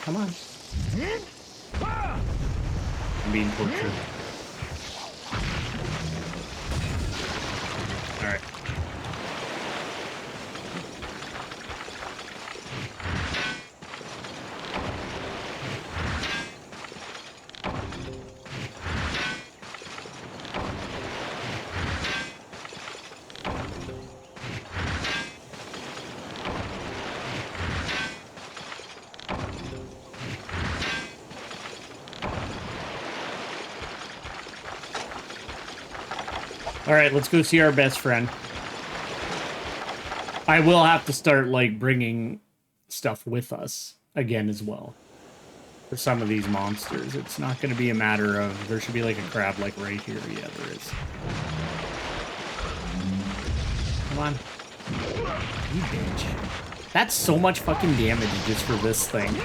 Come on. I'm being tortured. Alright. Alright, let's go see our best friend. I will have to start, like, bringing stuff with us again as well. For some of these monsters. It's not going to be a matter of... There should be, like, a crab, like, right here. Yeah, there is. Come on. You bitch. That's so much fucking damage just for this thing.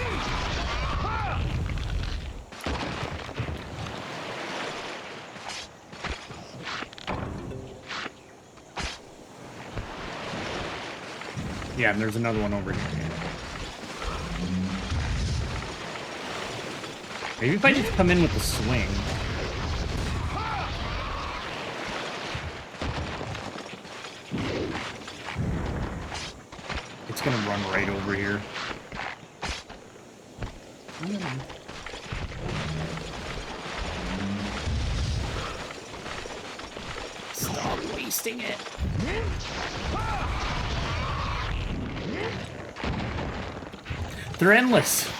Yeah, and there's another one over here. Maybe if I just come in with the swing. It's gonna run right over here. Stop wasting it. They're endless.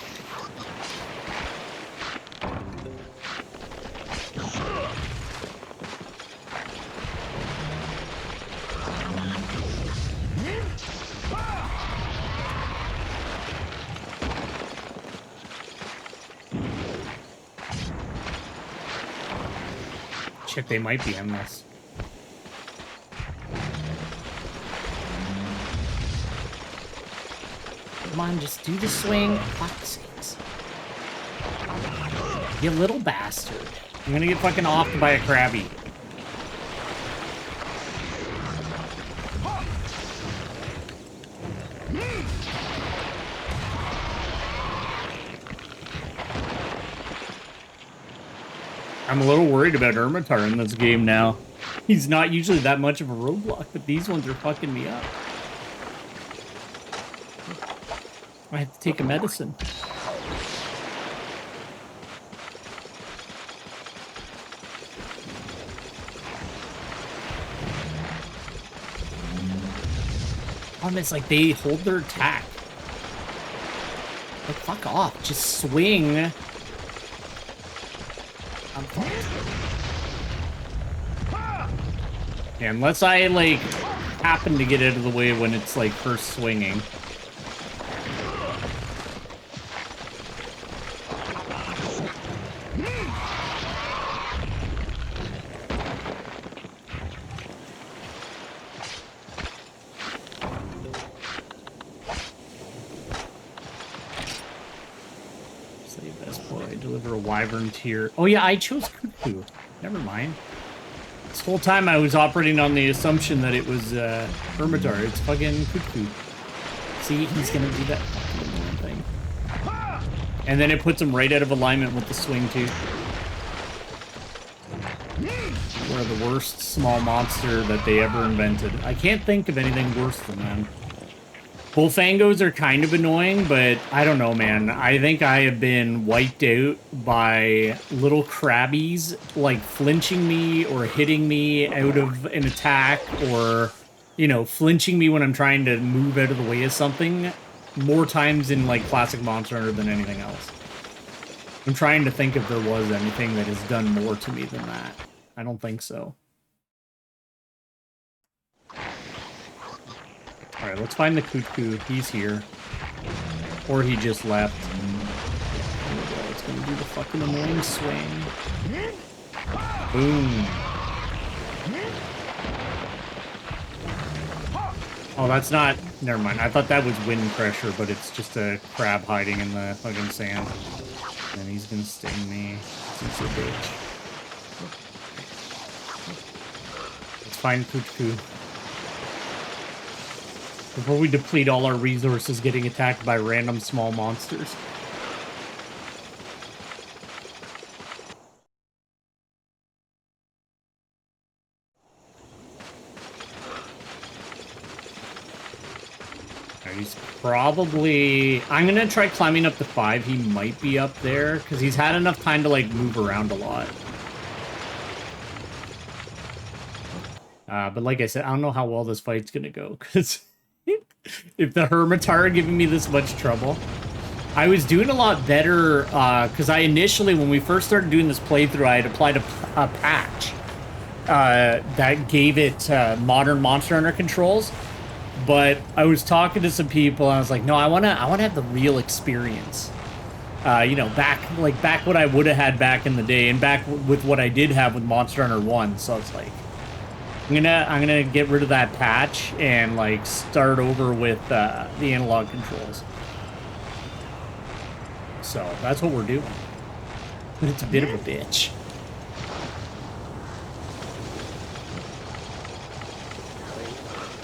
Shit, they might be endless. Come on, just do the swing. Fuck's sakes. You little bastard. I'm gonna get fucking offed by a crabby. I'm a little worried about Ermitar in this game now. He's not usually that much of a roadblock, but these ones are fucking me up. I have to take a medicine. It's like they hold their attack. Like, fuck off. Just swing. I'm yeah, unless I, like, happen to get out of the way when it's, like, first swinging. Wyvern tier. Oh yeah, I chose Cuckoo. Never mind. This whole time I was operating on the assumption that it was Ermitar. It's fucking Cuckoo. See, he's gonna do that fucking thing. And then it puts him right out of alignment with the swing too. One of the worst small monster that they ever invented. I can't think of anything worse than them. Bullfangos are kind of annoying, but I don't know, man. I think I have been wiped out by little crabbies, like, flinching me or hitting me out of an attack or, you know, flinching me when I'm trying to move out of the way of something more times in, like, Classic Monster Hunter than anything else. I'm trying to think if there was anything that has done more to me than that. I don't think so. Alright, let's find the Cuckoo. He's here. Or he just left. It's gonna do the fucking annoying swing. Boom. Oh, that's not... Never mind. I thought that was wind pressure, but it's just a crab hiding in the fucking sand. And he's gonna sting me. He's a bitch. Let's find Cuckoo. Before we deplete all our resources getting attacked by random small monsters. He's probably... I'm gonna try climbing up to 5. He might be up there, because he's had enough time to, like, move around a lot. But like I said, I don't know how well this fight's gonna go, because if the Hermits are giving me this much trouble... I was doing a lot better, because I initially, when we first started doing this playthrough, I had applied a patch that gave it modern Monster Hunter controls. But I was talking to some people, and I was like, no, I wanna have the real experience. You know, back what I would have had back in the day, and back with what I did have with Monster Hunter 1. So it's like, I'm gonna get rid of that patch and like start over with the analog controls. So that's what we're doing. It's a bit of a bitch.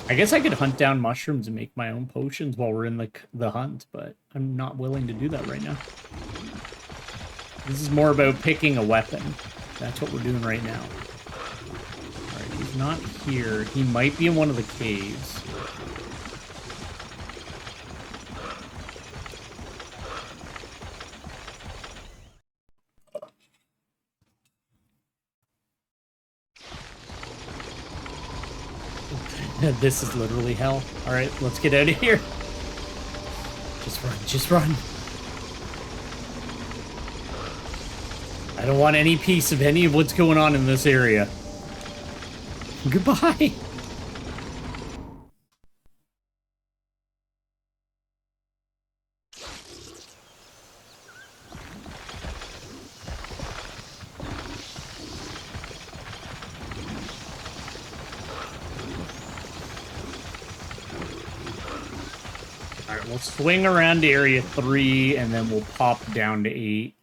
I guess I could hunt down mushrooms and make my own potions while we're in the hunt, but I'm not willing to do that right now. This is more about picking a weapon. That's what we're doing right now. Alright, he's not here. He might be in one of the caves. This is literally hell. Alright, let's get out of here. Just run, just run. I don't want any piece of any of what's going on in this area. Goodbye. Alright, we'll swing around to area 3, and then we'll pop down to 8.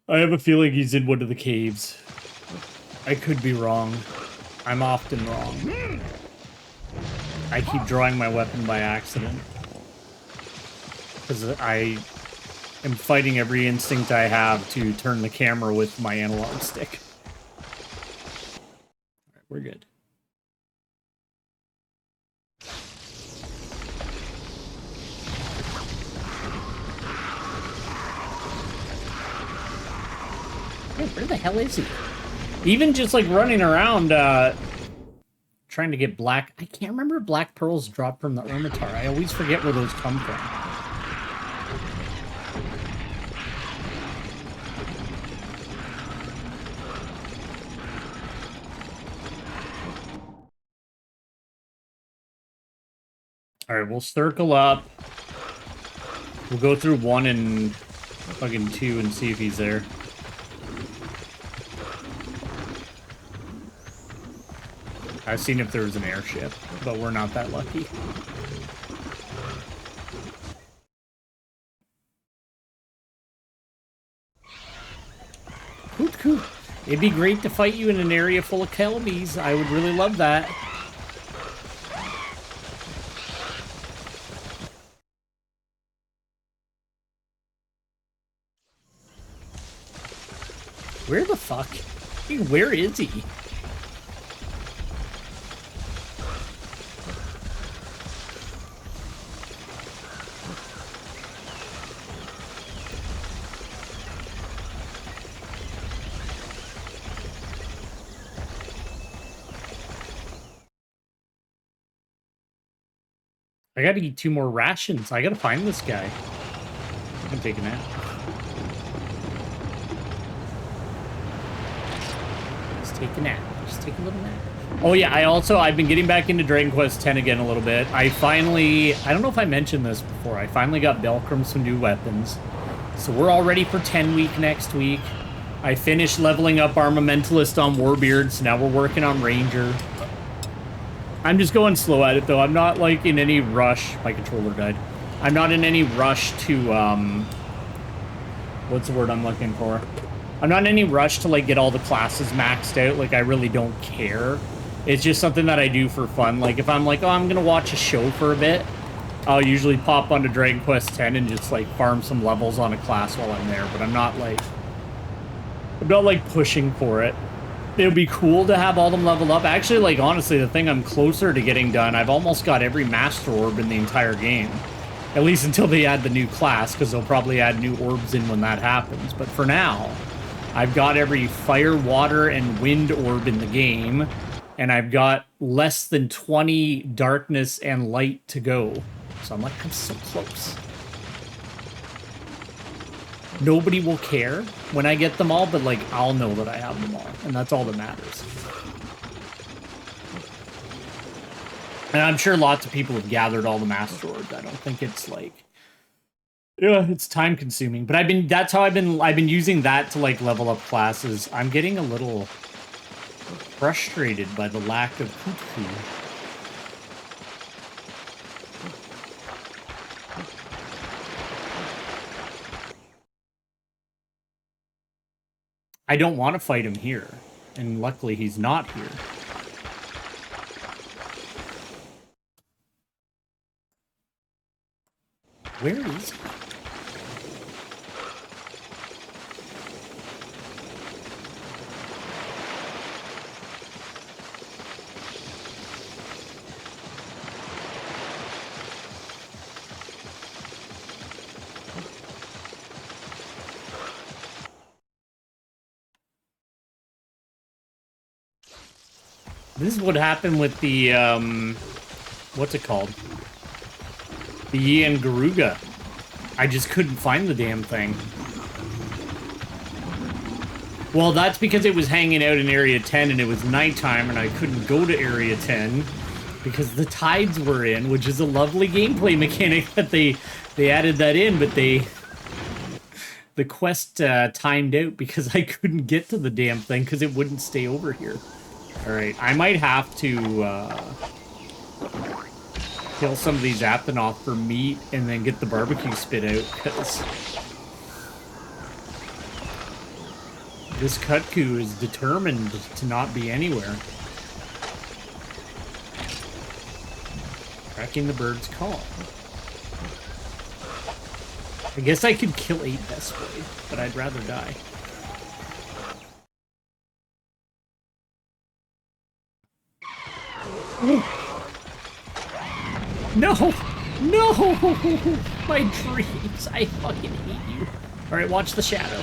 I have a feeling he's in one of the caves. I could be wrong. I'm often wrong. I keep drawing my weapon by accident. Because I am fighting every instinct I have to turn the camera with my analog stick. Alright, we're good. Hey, where the hell is he? Even just like running around trying to get black... I can't remember if black pearls drop from the Ermitar. I always forget where those come from. Alright, we'll circle up. We'll go through 1 and fucking 2 and see if he's there. I've seen if there was an airship, but we're not that lucky. Coot coot. It'd be great to fight you in an area full of Kelbies. I would really love that. Where the fuck? Where is he? I gotta eat 2 more rations. I gotta find this guy. I can take a nap. Just take a nap. Just take a little nap. Oh yeah, I've been getting back into Dragon Quest X again a little bit. I don't know if I mentioned this before, I finally got Belcrum some new weapons. So we're all ready for 10 week next week. I finished leveling up Armamentalist on Warbeard, so now we're working on Ranger. I'm just going slow at it, though. I'm not, like, in any rush. My controller died. I'm not in any rush to, what's the word I'm looking for? I'm not in any rush to, like, get all the classes maxed out. Like, I really don't care. It's just something that I do for fun. Like, if I'm like, oh, I'm gonna watch a show for a bit, I'll usually pop onto Dragon Quest X and just, like, farm some levels on a class while I'm there. But I'm not, like, pushing for it. It would be cool to have all them leveled up. Actually, like, honestly, the thing I'm closer to getting done, I've almost got every Master Orb in the entire game. At least until they add the new class, because they'll probably add new orbs in when that happens. But for now, I've got every Fire, Water, and Wind Orb in the game. And I've got less than 20 Darkness and Light to go. So I'm like, I'm so close. Nobody will care when I get them all, but, like, I'll know that I have them all. And that's all that matters. And I'm sure lots of people have gathered all the Master Orbs. I don't think it's, like... Yeah, it's time consuming. But that's how I've been using that to, like, level up classes. I'm getting a little frustrated by the lack of Kutku. I don't want to fight him here, and luckily he's not here. Where is he? This is what happened with the, what's it called? The Yian Garuga. I just couldn't find the damn thing. Well, that's because it was hanging out in Area 10 and it was nighttime and I couldn't go to Area 10 because the tides were in, which is a lovely gameplay mechanic that they added that in, but the quest timed out because I couldn't get to the damn thing because it wouldn't stay over here. Alright, I might have to kill some of these Aptonoth for meat and then get the barbecue spit out, because this Kutku is determined to not be anywhere. Tracking the bird's call. I guess I could kill 8 Vespoid, but I'd rather die. No! No! My dreams! I fucking hate you. Alright, watch the shadow.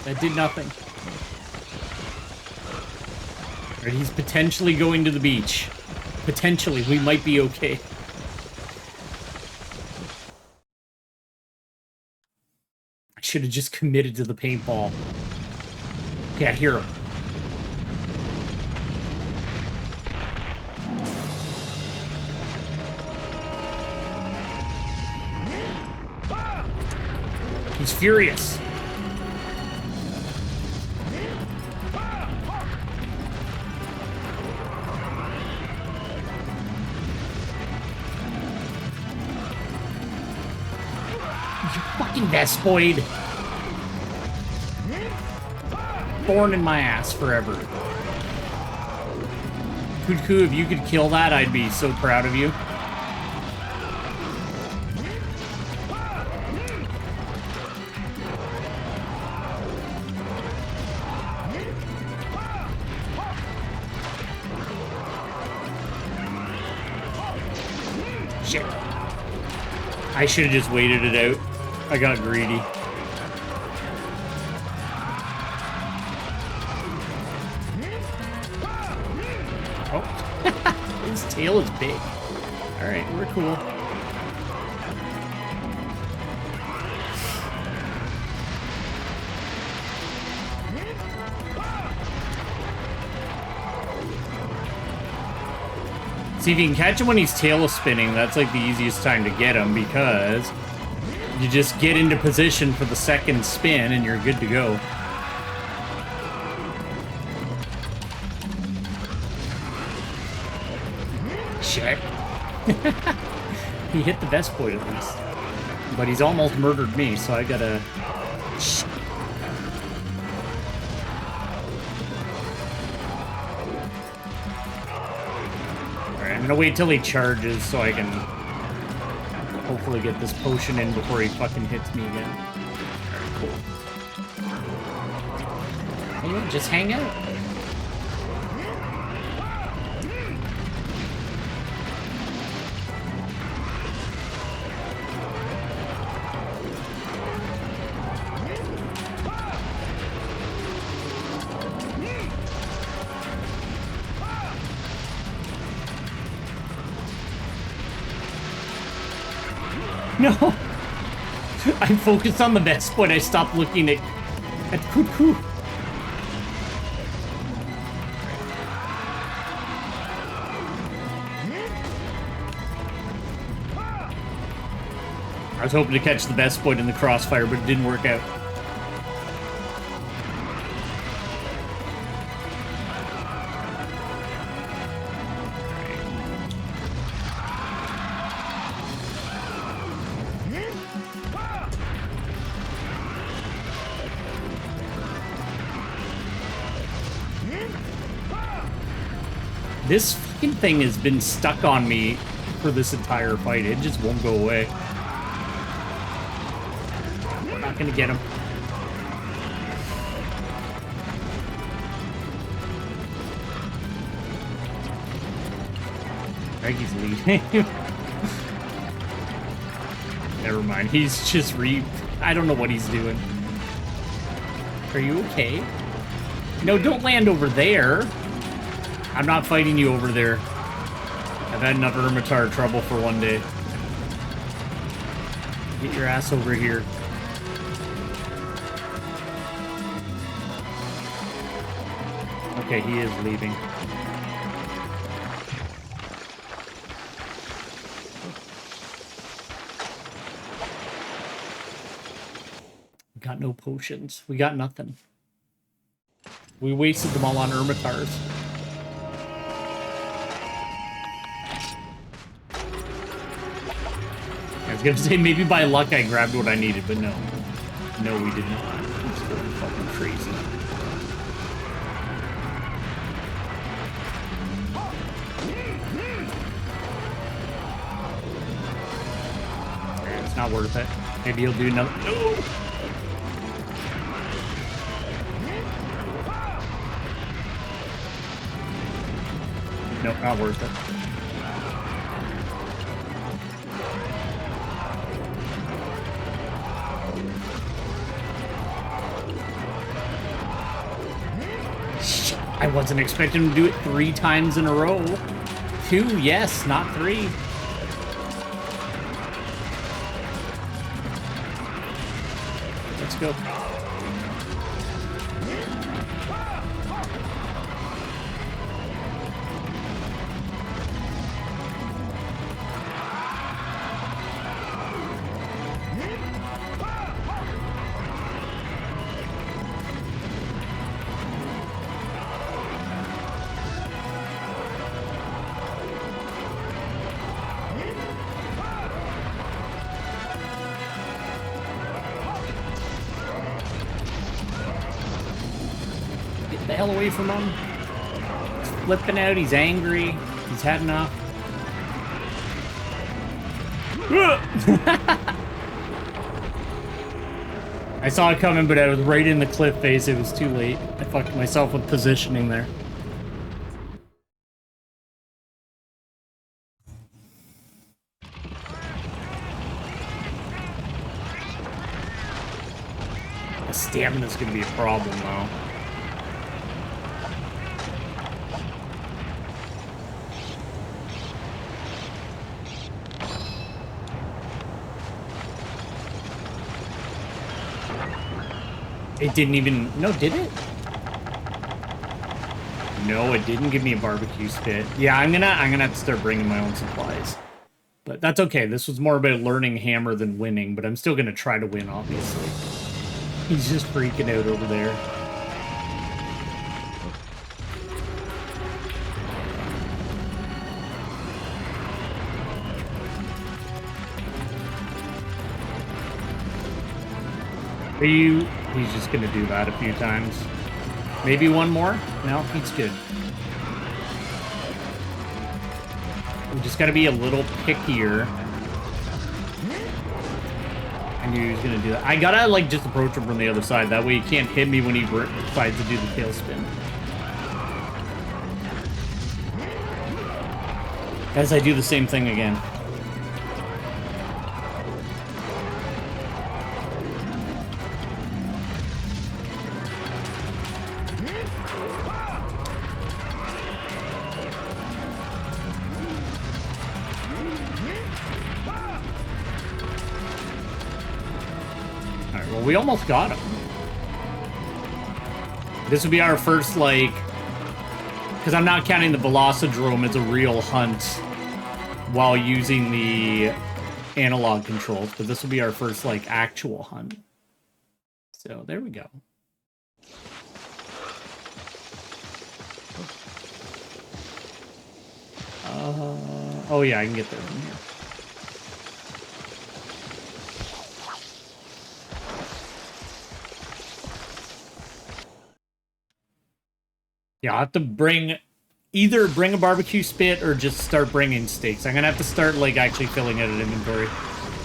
That did nothing. Alright, he's potentially going to the beach. Potentially, we might be okay. I should have just committed to the paintball. Okay, I hear him. He's furious. You fucking Vespoid. Thorn in my ass forever. Kutku, if you could kill that, I'd be so proud of you. Shit. I should have just waited it out. I got greedy. His tail is big. Alright, we're cool. See, if you can catch him when his tail is spinning, that's like the easiest time to get him, because you just get into position for the second spin and you're good to go. Shit. He hit the Vespoid at least. But he's almost murdered me, so I gotta... Shit. Alright, I'm gonna wait till he charges so I can hopefully get this potion in before he fucking hits me again. Alright, cool. Oh, yeah, just hang out. No! I focused on the best point. I stopped looking at Cuckoo. I was hoping to catch the best point in the crossfire, but it didn't work out. This fucking thing has been stuck on me for this entire fight. It just won't go away. We're not gonna get him. I think he's leading. Never mind. He's just I don't know what he's doing. Are you okay? No, don't land over there. I'm not fighting you over there. I've had enough Ermitar trouble for one day. Get your ass over here. Okay, he is leaving. We got no potions. We got nothing. We wasted them all on Ermitars. I was gonna say, maybe by luck I grabbed what I needed, but no. No, we did not. It's going fucking crazy. It's not worth it. Maybe he'll do another... No! Nope, not worth it. I wasn't expecting him to do it 3 times in a row. 2, yes, not 3. Let's go. The hell away from him. He's flipping out, he's angry, he's had enough. I saw it coming, but I was right in the cliff face. It was too late. I fucked myself with positioning there. The stamina's gonna be a problem, though. It didn't even... No, did it? No, it didn't give me a barbecue spit. Yeah, I'm gonna have to start bringing my own supplies. But that's okay. This was more about learning hammer than winning, but I'm still gonna try to win, obviously. He's just freaking out over there. He's just gonna do that a few times. Maybe one more? No, he's good. We just gotta be a little pickier. I knew he was gonna do that. I gotta, like, just approach him from the other side. That way he can't hit me when he decides to do the tailspin. As I do the same thing again. We almost got him. This would be our first, like... Because I'm not counting the Velocidrome as a real hunt while using the analog controls, but this will be our first, like, actual hunt. So, there we go. Oh yeah, I can get there from here. Yeah, I'll have to either bring a barbecue spit or just start bringing steaks. I'm gonna have to start, like, actually filling out an inventory.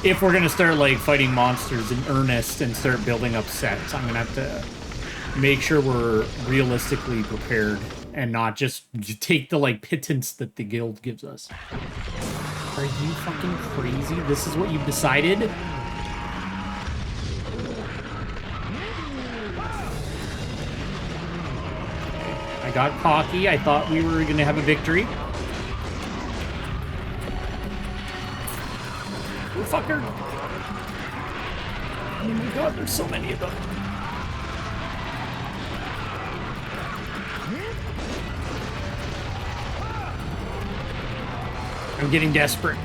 If we're gonna start, like, fighting monsters in earnest and start building up sets, I'm gonna have to make sure we're realistically prepared and not just take the, like, pittance that the guild gives us. Are you fucking crazy? This is what you've decided? I got cocky. I thought we were going to have a victory. Oh, fucker. Oh my god, there's so many of them. I'm getting desperate.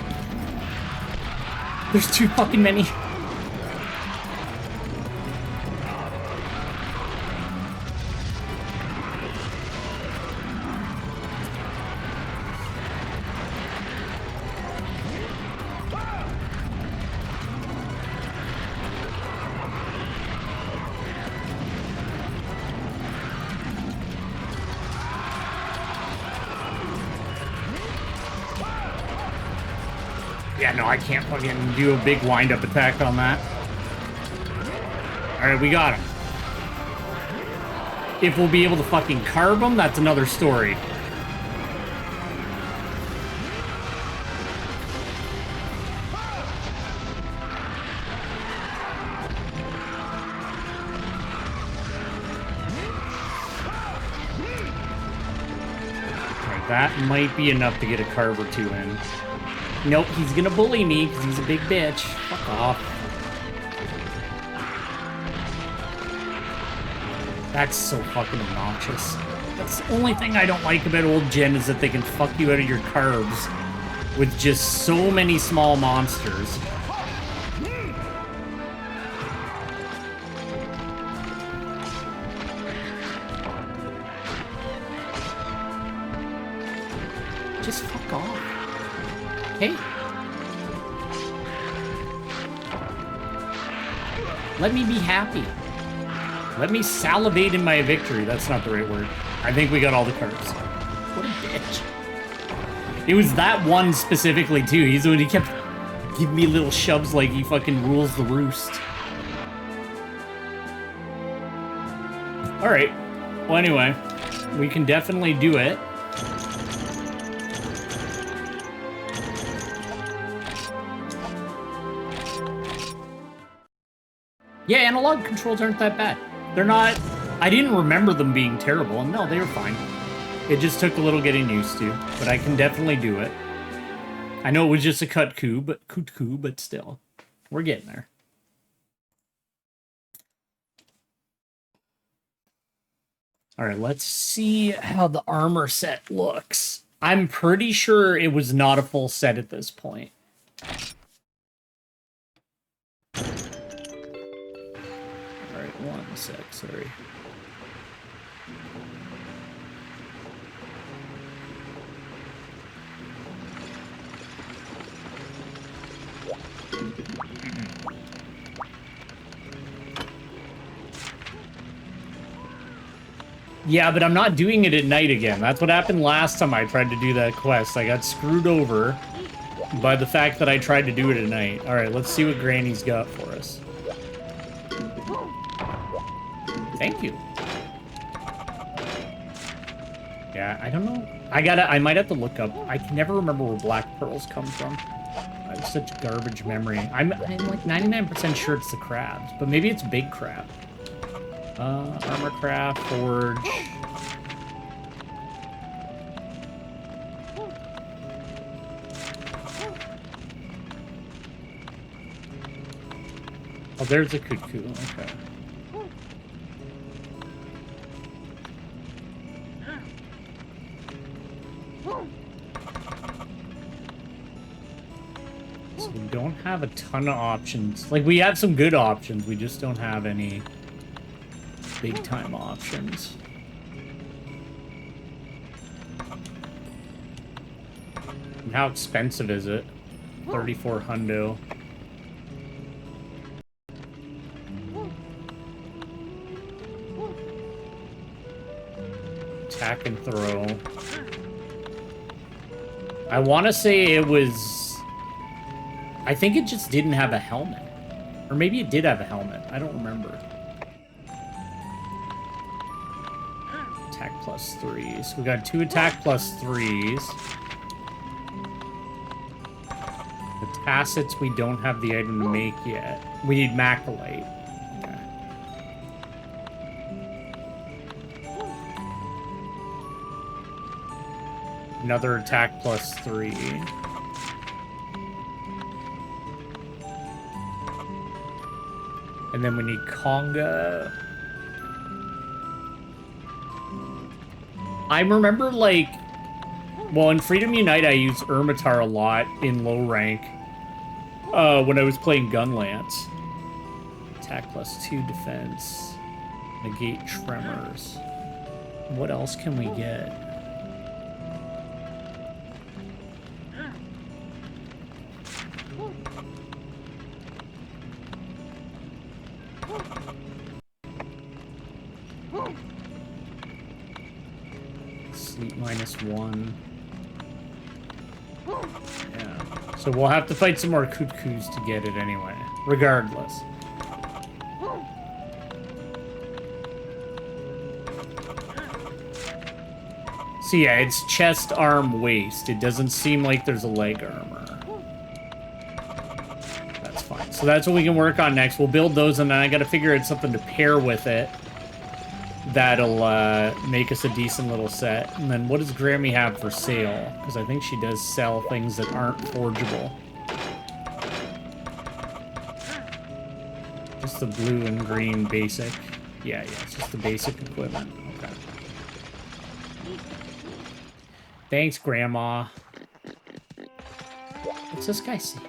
There's too fucking many. Yeah, no, I can't fucking do a big wind-up attack on that. Alright, we got him. If we'll be able to fucking carve him, that's another story. Alright, that might be enough to get a carve or two in. Nope, he's gonna bully me because he's a big bitch. Fuck off. That's so fucking obnoxious. That's the only thing I don't like about old gen is that they can fuck you out of your carbs with just so many small monsters. Just fuck off. Hey. Let me be happy. Let me salivate in my victory. That's not the right word. I think we got all the cards. What a bitch. It was that one specifically, too. He's the one who kept giving me little shoves like he fucking rules the roost. Alright. Well, anyway. We can definitely do it. Yeah, analog controls aren't that bad. They're not... I didn't remember them being terrible. No, they were fine. It just took a little getting used to. But I can definitely do it. I know it was just a cut coup, but still. We're getting there. Alright, let's see how the armor set looks. I'm pretty sure it was not a full set at this point. One sec, sorry. Yeah, but I'm not doing it at night again. That's what happened last time I tried to do that quest. I got screwed over by the fact that I tried to do it at night. Alright, let's see what Granny's got for us. Thank you. Yeah, I don't know. I might have to look up. I can never remember where black pearls come from. I have such garbage memory. I'm like 99% sure it's the crabs, but maybe it's big crab. Armor craft, forge. Oh, there's a cuckoo. Okay. So we don't have a ton of options. Like, we have some good options. We just don't have any big-time options. And how expensive is it? 34 hundo. Attack and throw. I want to say it was... I think it just didn't have a helmet. Or maybe it did have a helmet. I don't remember. Attack plus 3. So we got 2 attack plus 3s. The tacits we don't have the item to make yet. We need Macrolite. Another attack plus 3. And then we need Conga. I remember, like... Well, in Freedom Unite, I used Ermitar a lot in low rank. When I was playing GUNLANCE. Attack plus 2 defense. Negate tremors. What else can we get? Sleep -1. Yeah. So we'll have to fight some more cuckoos to get it anyway, regardless. So yeah, it's chest, arm, waist. It doesn't seem like there's a leg armor. That's fine. So that's what we can work on next. We'll build those, and then I gotta figure out something to pair with it that'll make us a decent little set. And then what does Grammy have for sale? Because I think she does sell things that aren't forgeable. Just the blue and green basic. Yeah, it's just the basic equipment. Okay. Thanks, Grandma. What's this guy saying?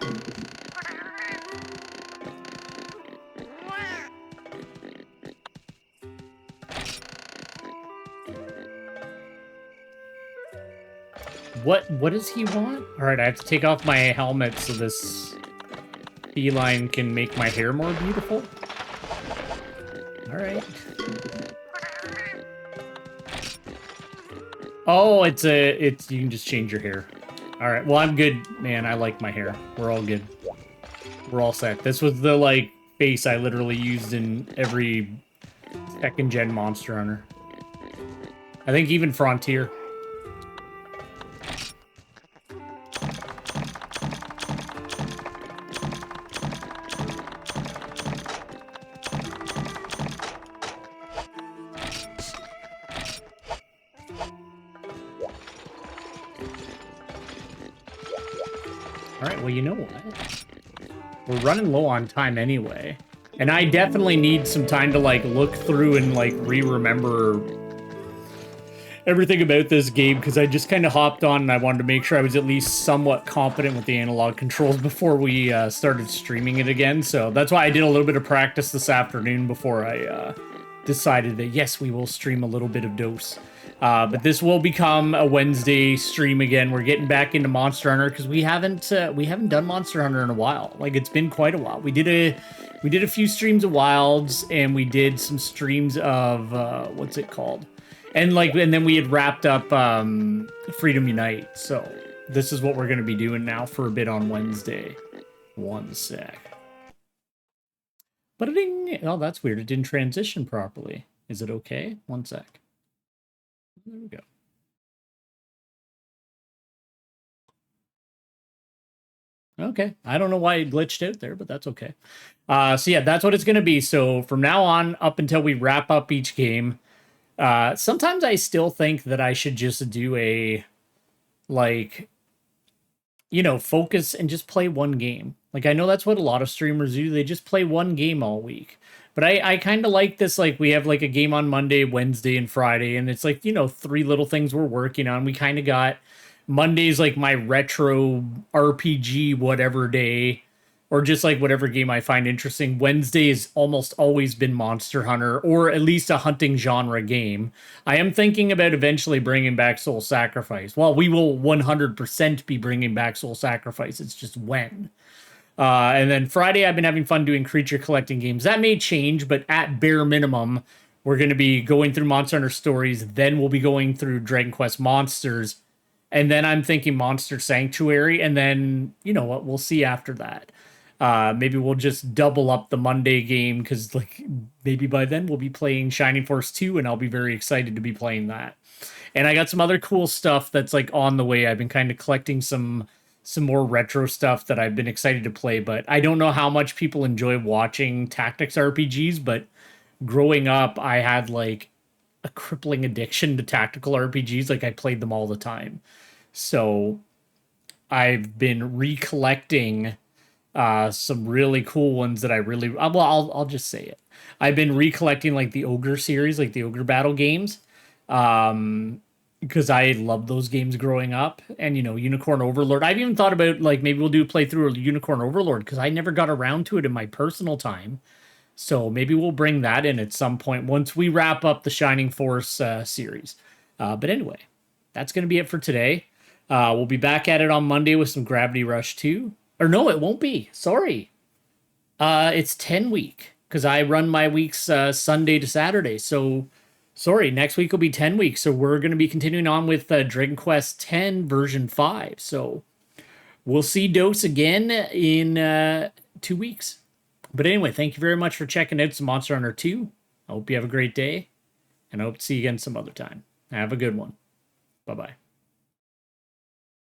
What does he want? Alright, I have to take off my helmet so this feline can make my hair more beautiful. Alright. Oh, it's you can just change your hair. Alright, well, I'm good, man. I like my hair. We're all good. We're all set. This was the, like, face I literally used in every second-gen Monster Hunter. I think even Frontier. Alright, well, you know what? We're running low on time anyway. And I definitely need some time to, like, look through and, like, re-remember everything about this game, because I just kind of hopped on and I wanted to make sure I was at least somewhat competent with the analog controls before we started streaming it again. So that's why I did a little bit of practice this afternoon before I decided that, yes, we will stream a little bit of DOS. But this will become a Wednesday stream again. We're getting back into Monster Hunter because we haven't done Monster Hunter in a while. Like, it's been quite a while. We did a few streams of Wilds, and we did some streams of what's it called? And then we had wrapped up Freedom Unite. So this is what we're gonna be doing now for a bit on Wednesday. One sec. But oh, that's weird. It didn't transition properly. Is it okay? One sec. There we go. Okay. I don't know why it glitched out there, but that's okay. So yeah, that's what it's going to be. So from now on, up until we wrap up each game, sometimes I still think that I should just do a, like, focus and just play one game. Like, I know that's what a lot of streamers do. They just play one game all week. But I kind of like this. Like, we have like a game on Monday, Wednesday, and Friday. And it's like, three little things we're working on. We kind of got Monday's like my retro RPG whatever day, or just like whatever game I find interesting. Wednesday has almost always been Monster Hunter, or at least a hunting genre game. I am thinking about eventually bringing back Soul Sacrifice. Well, we will 100% be bringing back Soul Sacrifice. It's just when. And then Friday, I've been having fun doing creature collecting games. That may change, but at bare minimum, we're going to be going through Monster Hunter Stories. Then we'll be going through Dragon Quest Monsters. And then I'm thinking Monster Sanctuary. And then, you know what, we'll see after that. Maybe we'll just double up the Monday game because, like, maybe by then we'll be playing Shining Force 2, and I'll be very excited to be playing that. And I got some other cool stuff that's like on the way. I've been kind of collecting some more retro stuff that I've been excited to play, but I don't know how much people enjoy watching tactics RPGs, but growing up I had like a crippling addiction to tactical RPGs. Like, I played them all the time. So I've been recollecting some really cool ones that I really well, I'll just say it. I've been recollecting like the Ogre series, like the Ogre Battle games. Because I loved those games growing up, and Unicorn Overlord. I've even thought about like maybe we'll do a playthrough of Unicorn Overlord because I never got around to it in my personal time. So maybe we'll bring that in at some point once we wrap up the Shining Force series. But anyway, that's going to be it for today. We'll be back at it on Monday with some Gravity Rush 2. Or no, it won't be. Sorry. It's 10 week because I run my weeks Sunday to Saturday. So sorry, next week will be 10 weeks. So we're going to be continuing on with Dragon Quest 10 version 5. So we'll see Dose again in 2 weeks. But anyway, thank you very much for checking out some Monster Hunter 2. I hope you have a great day, and I hope to see you again some other time. Have a good one. Bye-bye.